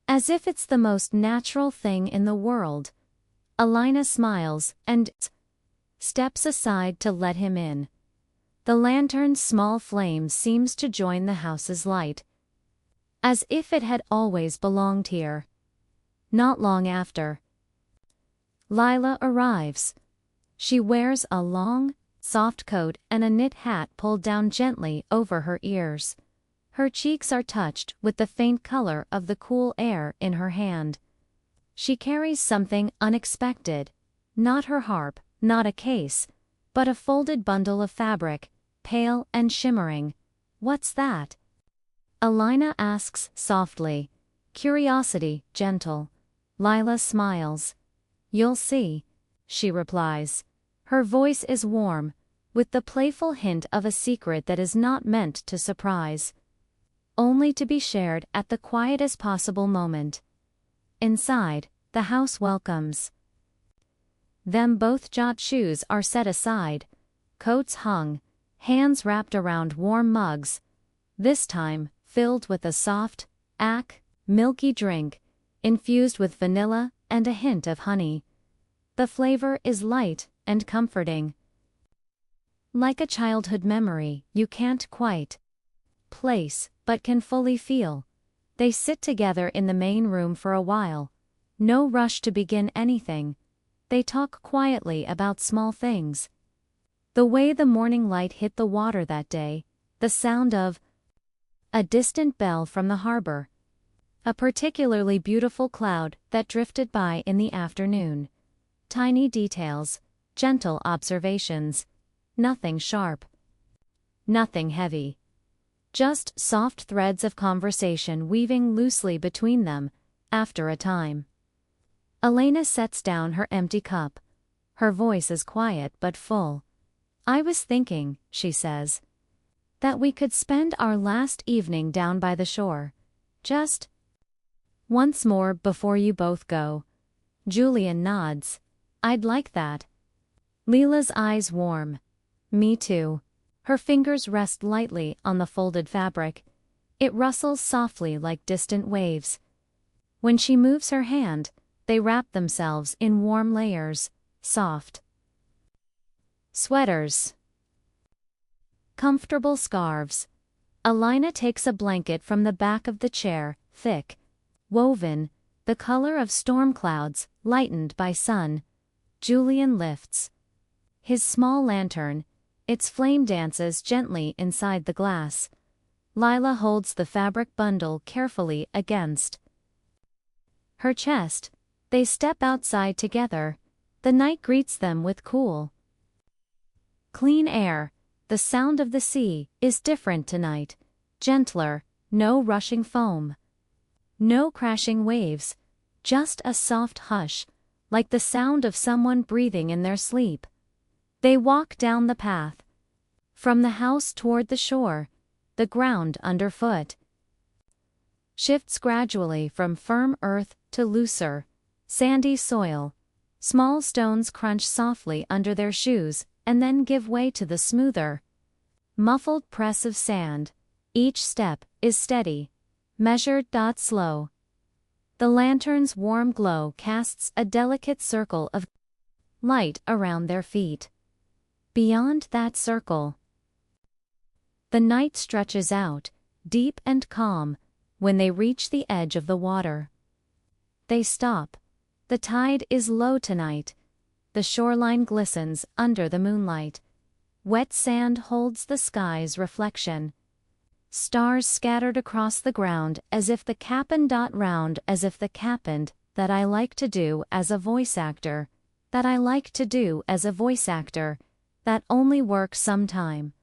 as if it's the most natural thing in the world. Alina smiles and steps aside to let him in. The lantern's small flame seems to join the house's light, as if it had always belonged here. Not long after, Lila arrives. She wears a long, soft coat and a knit hat pulled down gently over her ears. Her cheeks are touched with the faint color of the cool air in her hand. She carries something unexpected. Not her harp, not a case, but a folded bundle of fabric, pale and shimmering. "What's that?" Alina asks softly. Curiosity, gentle. Lila smiles. "You'll see," she replies. Her voice is warm, with the playful hint of a secret that is not meant to surprise, only to be shared at the quietest possible moment. Inside, the house welcomes them both. Jot shoes are set aside, coats hung, hands wrapped around warm mugs, this time filled with a soft, milky drink, infused with vanilla and a hint of honey. The flavor is light and comforting, like a childhood memory you can't quite place but can fully feel. They sit together in the main room for a while. No rush to begin anything. They talk quietly about small things. The way the morning light hit the water that day, the sound of a distant bell from the harbor, a particularly beautiful cloud that drifted by in the afternoon. Tiny details, gentle observations. Nothing sharp, nothing heavy. Just soft threads of conversation weaving loosely between them. After a time, Elena sets down her empty cup. Her voice is quiet but full. "I was thinking," she says, "that we could spend our last evening down by the shore. Just once more before you both go." Julian nods. "I'd like that." Lila's eyes warm. "Me too." Her fingers rest lightly on the folded fabric. It rustles softly like distant waves. When she moves her hand, they wrap themselves in warm layers, soft sweaters, comfortable scarves. Alina takes a blanket from the back of the chair, thick, woven, the color of storm clouds, lightened by sun. Julian lifts his small lantern. Its flame dances gently inside the glass. Lila holds the fabric bundle carefully against her chest. They step outside together. The night greets them with cool, clean air. The sound of the sea is different tonight. Gentler, no rushing foam, no crashing waves, just a soft hush, like the sound of someone breathing in their sleep. They walk down the path, from the house toward the shore. The ground underfoot shifts gradually from firm earth to looser, sandy soil. Small stones crunch softly under their shoes and then give way to the smoother, muffled press of sand. Each step is steady, measured, slow. The lantern's warm glow casts a delicate circle of light around their feet. Beyond that circle, the night stretches out, deep and calm. When they reach the edge of the water, they stop. The tide is low tonight. The shoreline glistens under the moonlight. Wet sand holds the sky's reflection. Stars scattered across the ground as if the cap'n round, as if the cap'n that I like to do as a voice actor, that I like to do as a voice actor, that only works sometime.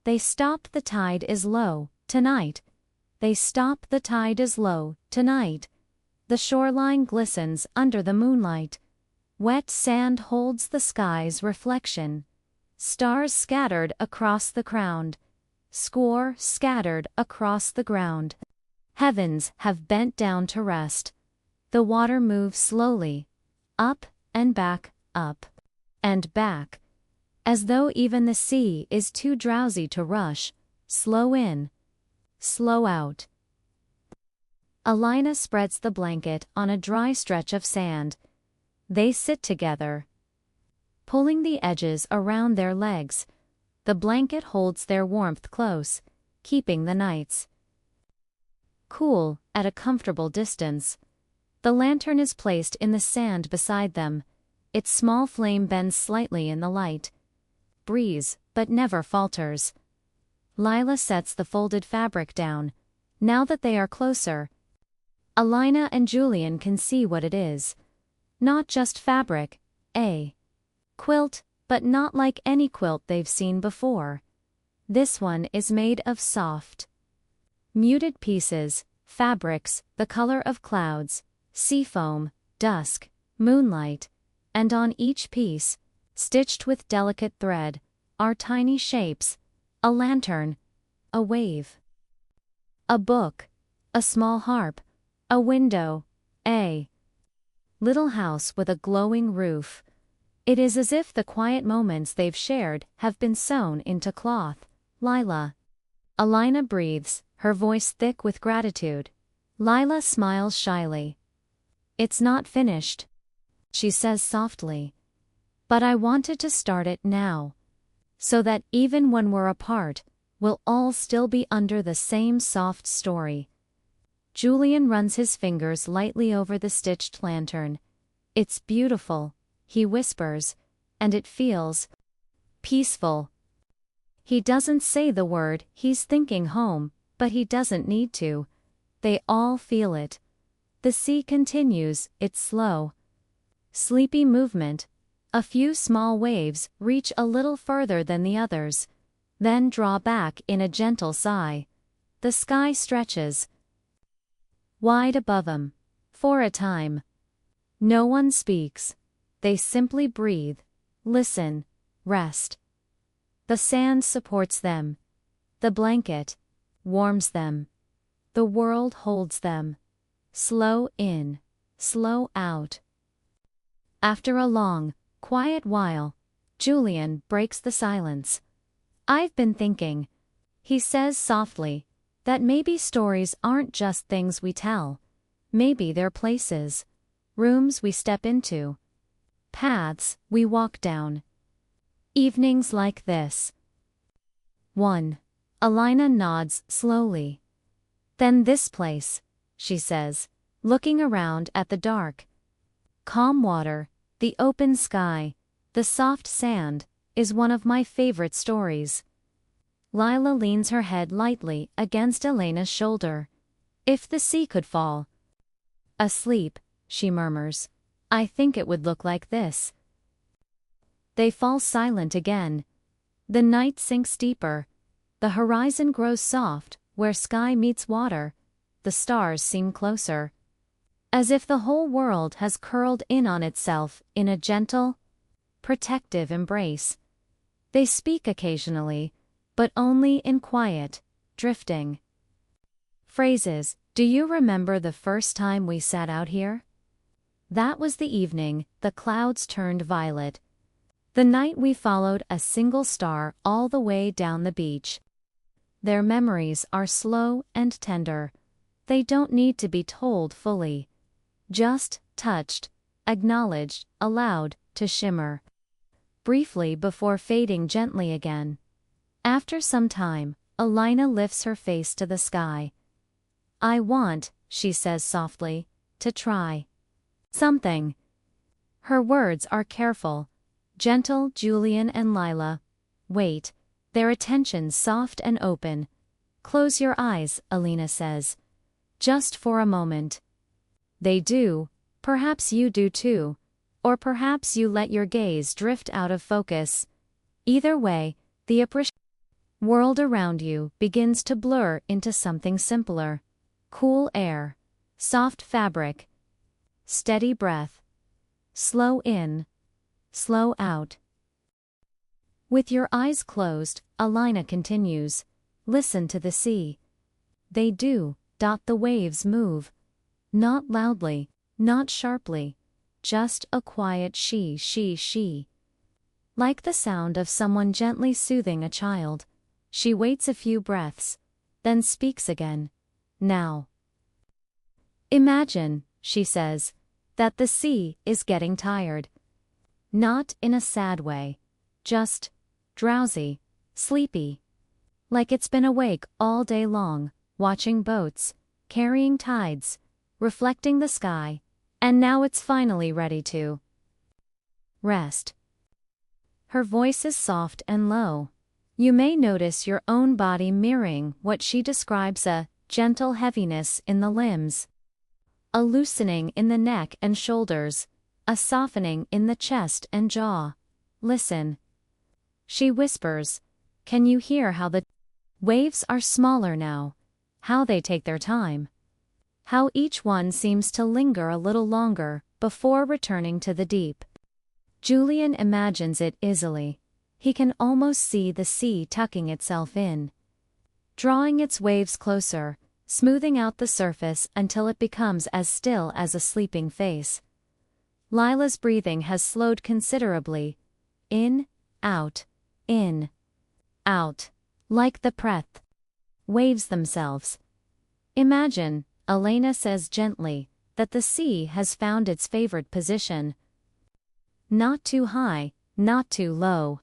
They stop. The tide is low tonight. They stop. The tide is low tonight. The shoreline glistens under the moonlight. Wet sand holds the sky's reflection. Stars scattered across the ground. Score scattered across the ground. Heavens have bent down to rest. The water moves slowly, up and back, up and back, as though even the sea is too drowsy to rush. Slow in, slow out. Alina spreads the blanket on a dry stretch of sand. They sit together, pulling the edges around their legs. The blanket holds their warmth close, keeping the nights cool at a comfortable distance. The lantern is placed in the sand beside them. Its small flame bends slightly in the light breeze, but never falters. Lila sets the folded fabric down. Now that they are closer, Alina and Julian can see what it is. Not just fabric, a quilt, but not like any quilt they've seen before. This one is made of soft, muted pieces, fabrics, the color of clouds, seafoam, dusk, moonlight, and on each piece, stitched with delicate thread, are tiny shapes: a lantern, a wave, a book, a small harp, a window, a little house with a glowing roof. It is as if the quiet moments they've shared have been sewn into cloth. Alina breathes, her voice thick with gratitude. Lila smiles shyly. It's not finished, she says softly. But I wanted to start it now, so that even when we're apart, we'll all still be under the same soft story. Julian runs his fingers lightly over the stitched lantern. It's beautiful, he whispers, and it feels peaceful. He doesn't say the word, he's thinking home, but he doesn't need to. They all feel it. The sea continues its slow, sleepy movement. A few small waves reach a little further than the others, then draw back in a gentle sigh. The sky stretches wide above them. For a time, no one speaks. They simply breathe, listen, rest. The sand supports them. The blanket warms them. The world holds them. Slow in, slow out. After a long, quiet while, Julian breaks the silence. I've been thinking, he says softly, that maybe stories aren't just things we tell. Maybe they're places, rooms we step into, paths we walk down. Evenings like this. 1. Alina nods slowly. Then this place, she says, looking around at the dark, calm water, the open sky, the soft sand, is one of my favorite stories. Lila leans her head lightly against Elena's shoulder. If the sea could fall asleep, she murmurs, I think it would look like this. They fall silent again. The night sinks deeper. The horizon grows soft, where sky meets water. The stars seem closer, as if the whole world has curled in on itself in a gentle, protective embrace. They speak occasionally, but only in quiet, drifting phrases. Do you remember the first time we sat out here? That was the evening the clouds turned violet. The night we followed a single star all the way down the beach. Their memories are slow and tender. They don't need to be told fully. Just touched, acknowledged, allowed to shimmer briefly before fading gently again. After some time, Alina lifts her face to the sky. I want, she says softly, to try something. Her words are careful, gentle. Julian and Lila wait, their attention soft and open. Close your eyes, Alina says. Just for a moment. They do, perhaps you do too, or perhaps you let your gaze drift out of focus. Either way, the world around you begins to blur into something simpler. Cool air, soft fabric, steady breath. Slow in, slow out. With your eyes closed, Alina continues. Listen to the sea. They do. The waves move. Not loudly, not sharply. Just a quiet she. Like the sound of someone gently soothing a child. She waits a few breaths, then speaks again. Now. Imagine, she says, that the sea is getting tired. Not in a sad way. Just drowsy. sleepy. Like it's been awake all day long, watching boats, carrying tides, reflecting the sky, and now it's finally ready to rest. Her voice is soft and low. You may notice your own body mirroring what she describes: a gentle heaviness in the limbs, a loosening in the neck and shoulders, a softening in the chest and jaw. Listen. She whispers. Can you hear how the waves are smaller now? How they take their time? How each one seems to linger a little longer before returning to the deep. Julian imagines it easily. He can almost see the sea tucking itself in, drawing its waves closer, smoothing out the surface until it becomes as still as a sleeping face. Lila's breathing has slowed considerably. In, out, like the breath waves themselves. Imagine, Elena says gently, that the sea has found its favorite position. Not too high, not too low.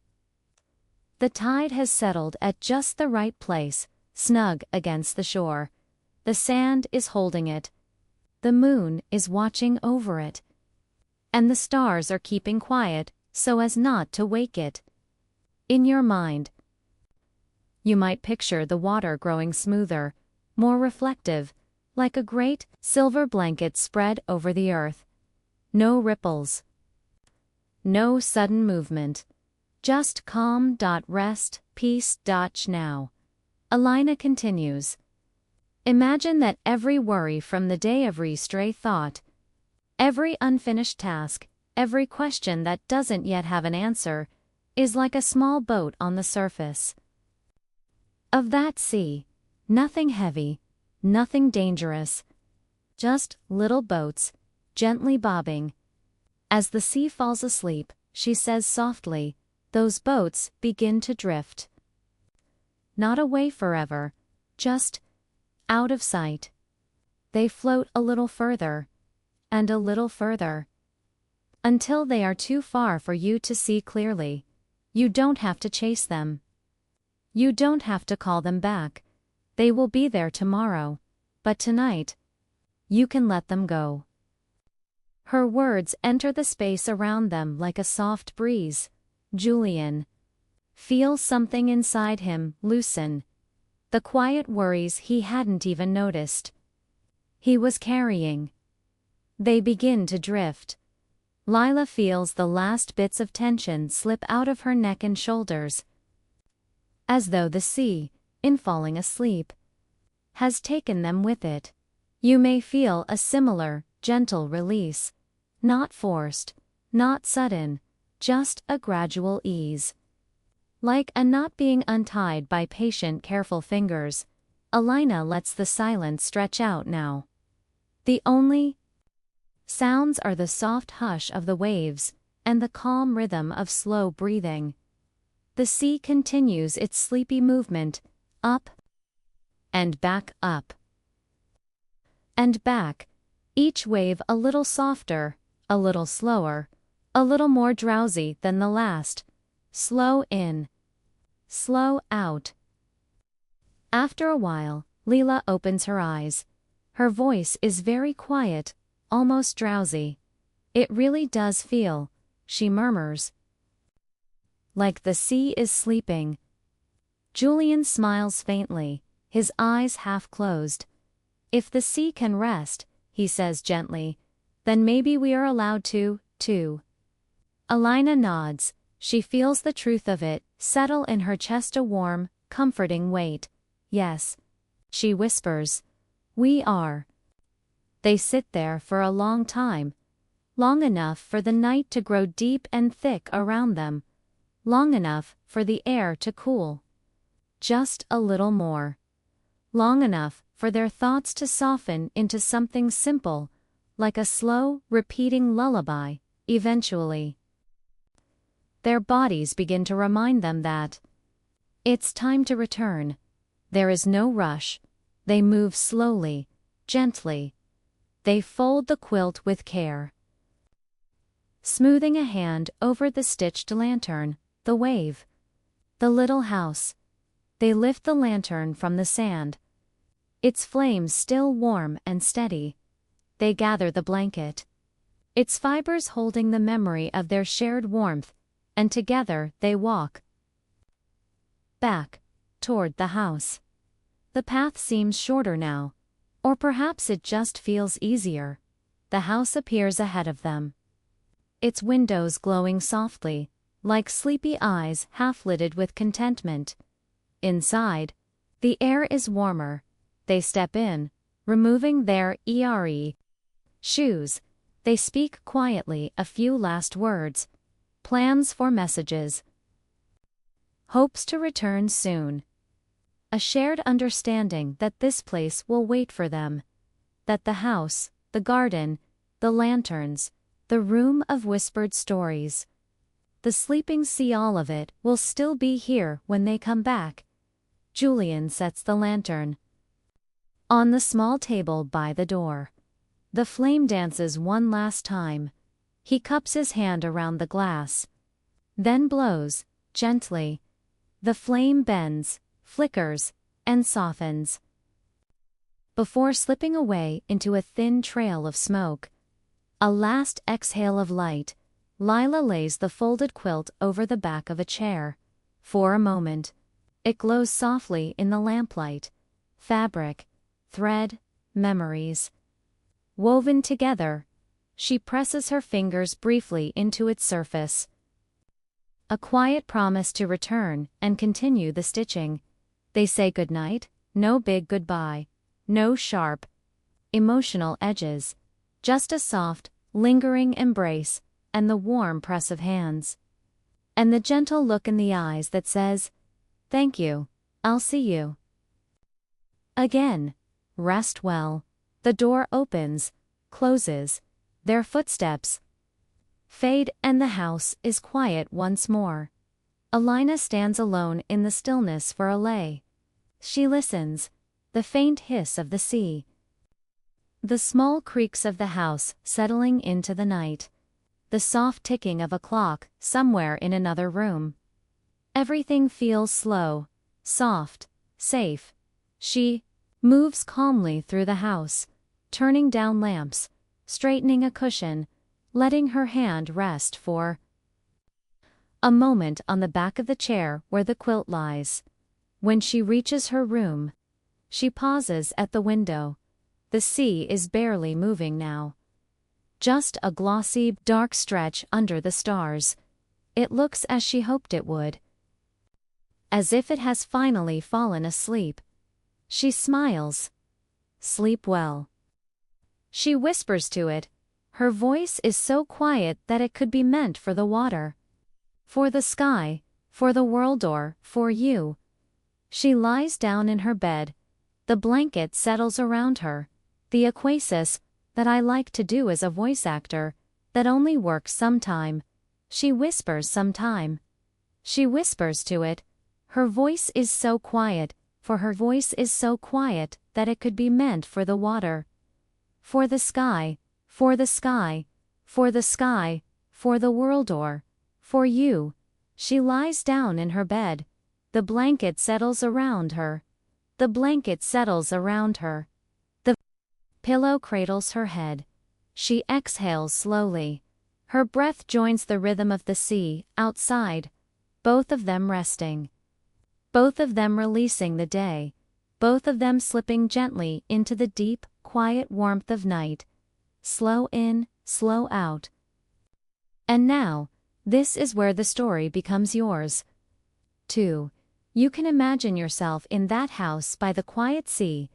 The tide has settled at just the right place, snug against the shore. The sand is holding it. The moon is watching over it. And the stars are keeping quiet, so as not to wake it. In your mind, you might picture the water growing smoother, more reflective, like a great, silver blanket spread over the earth. No ripples. No sudden movement. Just calm. Rest, peace. Now. Elena continues. Imagine that every worry from the day, every stray thought, every unfinished task, every question that doesn't yet have an answer, is like a small boat on the surface of that sea. Nothing heavy, nothing dangerous. Just little boats, gently bobbing. As the sea falls asleep, she says softly, those boats begin to drift. Not away forever, just out of sight. They float a little further, and a little further, until they are too far for you to see clearly. You don't have to chase them. You don't have to call them back. They will be there tomorrow, but tonight, you can let them go. Her words enter the space around them like a soft breeze. Julian feels something inside him loosen. The quiet worries he hadn't even noticed he was carrying. They begin to drift. Lila feels the last bits of tension slip out of her neck and shoulders, as though the sea, in falling asleep, has taken them with it. You may feel a similar, gentle release. Not forced, not sudden, just a gradual ease. Like a knot being untied by patient, careful fingers, Elena lets the silence stretch out now. The only sounds are the soft hush of the waves, and the calm rhythm of slow breathing. The sea continues its sleepy movement, up and back, up and back, each wave a little softer, a little slower, a little more drowsy than the last. Slow in, slow out. After a while, Leela opens her eyes. Her voice is very quiet, almost drowsy. It really does feel, she murmurs, like the sea is sleeping. Julian smiles faintly, his eyes half closed. If the sea can rest, he says gently, then maybe we are allowed to, too. Elena nods. She feels the truth of it settle in her chest, a warm, comforting weight. Yes, she whispers. We are. They sit there for a long time. Long enough for the night to grow deep and thick around them. Long enough for the air to cool. Just a little more. Long enough for their thoughts to soften into something simple, like a slow, repeating lullaby. Eventually, their bodies begin to remind them that it's time to return. There is no rush. They move slowly, gently. They fold the quilt with care, smoothing a hand over the stitched lantern. The The little house. They lift the lantern from the sand. Its flames still warm and steady. They gather the blanket. Its fibers holding the memory of their shared warmth, and together they walk back toward the house. The path seems shorter now, or perhaps it just feels easier. The house appears ahead of them. Its windows glowing softly, like sleepy eyes half-lidded with contentment. Inside, the air is warmer. They step in, removing their shoes. They speak quietly a few last words, plans for messages, hopes to return soon. A shared understanding that this place will wait for them, that the house, the garden, the lanterns, the room of whispered stories, the sleeping sea, all of it will still be here when they come back. Julian sets the lantern on the small table by the door. The flame dances one last time. He cups his hand around the glass, then blows, gently. The flame bends, flickers, and softens, before slipping away into a thin trail of smoke. A last exhale of light. Lila lays the folded quilt over the back of a chair. For a moment, it glows softly in the lamplight. Fabric, thread, memories woven together. She presses her fingers briefly into its surface. A quiet promise to return and continue the stitching. They say goodnight, no big goodbye, no sharp, emotional edges, just a soft, lingering embrace, and the warm press of hands. And the gentle look in the eyes that says, "Thank you, I'll see you again. Rest well." The door opens, closes, their footsteps fade, and the house is quiet once more. Alina stands alone in the stillness for a lay. She listens, the faint hiss of the sea, the small creaks of the house settling into the night, the soft ticking of a clock somewhere in another room. Everything feels slow, soft, safe. She moves calmly through the house, turning down lamps, straightening a cushion, letting her hand rest for a moment on the back of the chair where the quilt lies. When she reaches her room, she pauses at the window. The sea is barely moving now. Just a glossy, dark stretch under the stars. It looks as she hoped it would, as if it has finally fallen asleep. She smiles. "Sleep well." She whispers to it. Her voice is so quiet that it could be meant for the water, for the sky, for the world, or for you. She lies down in her bed. The blanket settles around her. The oasis that I like to do as a voice actor, that only works sometime. She whispers sometime. She whispers to it. Her voice is so quiet, for her voice is so quiet that it could be meant for the water, for the sky, for the sky, for the sky, for the world, or for you. She lies down in her bed. The blanket settles around her. The blanket settles around her. The pillow cradles her head. She exhales slowly. Her breath joins the rhythm of the sea outside, both of them resting, both of them releasing the day, both of them slipping gently into the deep, quiet warmth of night. Slow in, slow out. And now, this is where the story becomes yours, too. You can imagine yourself in that house by the quiet sea,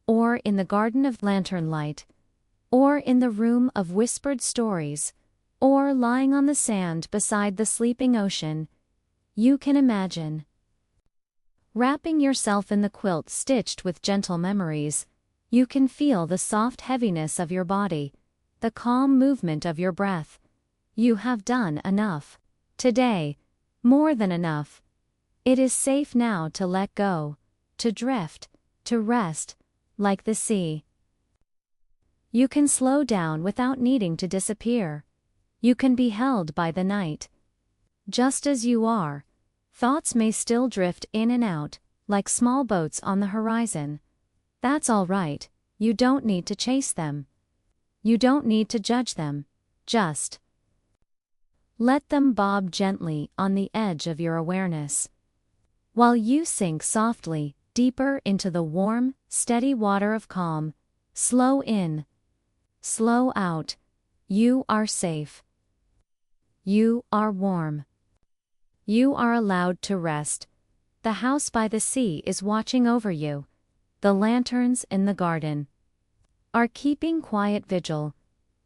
or in the garden of lantern light, or in the room of whispered stories, or lying on the sand beside the sleeping ocean. You can imagine wrapping yourself in the quilt stitched with gentle memories. You can feel the soft heaviness of your body, the calm movement of your breath. You have done enough. Today, more than enough. It is safe now to let go, to drift, to rest, like the sea. You can slow down without needing to disappear. You can be held by the night, just as you are, Thoughts may still drift in and out, like small boats on the horizon. That's all right, you don't need to chase them. You don't need to judge them. Just let them bob gently on the edge of your awareness. While you sink softly, deeper into the warm, steady water of calm, slow in, slow out, you are safe. You are warm. You are allowed to rest. The house by the sea is watching over you. The lanterns in the garden are keeping quiet vigil.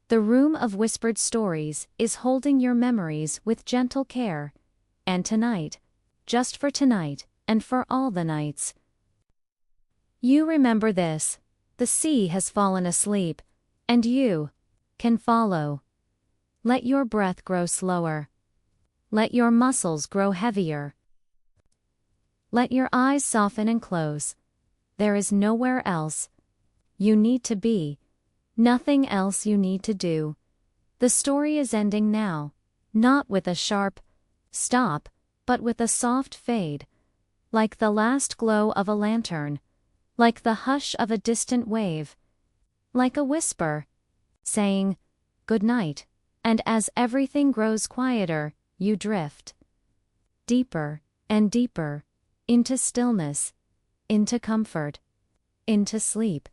The room of whispered stories is holding your memories with gentle care. And tonight, just for tonight, and for all the nights, you remember this: the sea has fallen asleep, and you can follow. Let your breath grow slower. Let your muscles grow heavier. Let your eyes soften and close. There is nowhere else you need to be, nothing else you need to do. The story is ending now, not with a sharp stop, but with a soft fade, like the last glow of a lantern, like the hush of a distant wave, like a whisper saying, "Good night." And as everything grows quieter, you drift deeper and deeper into stillness, into comfort, into sleep.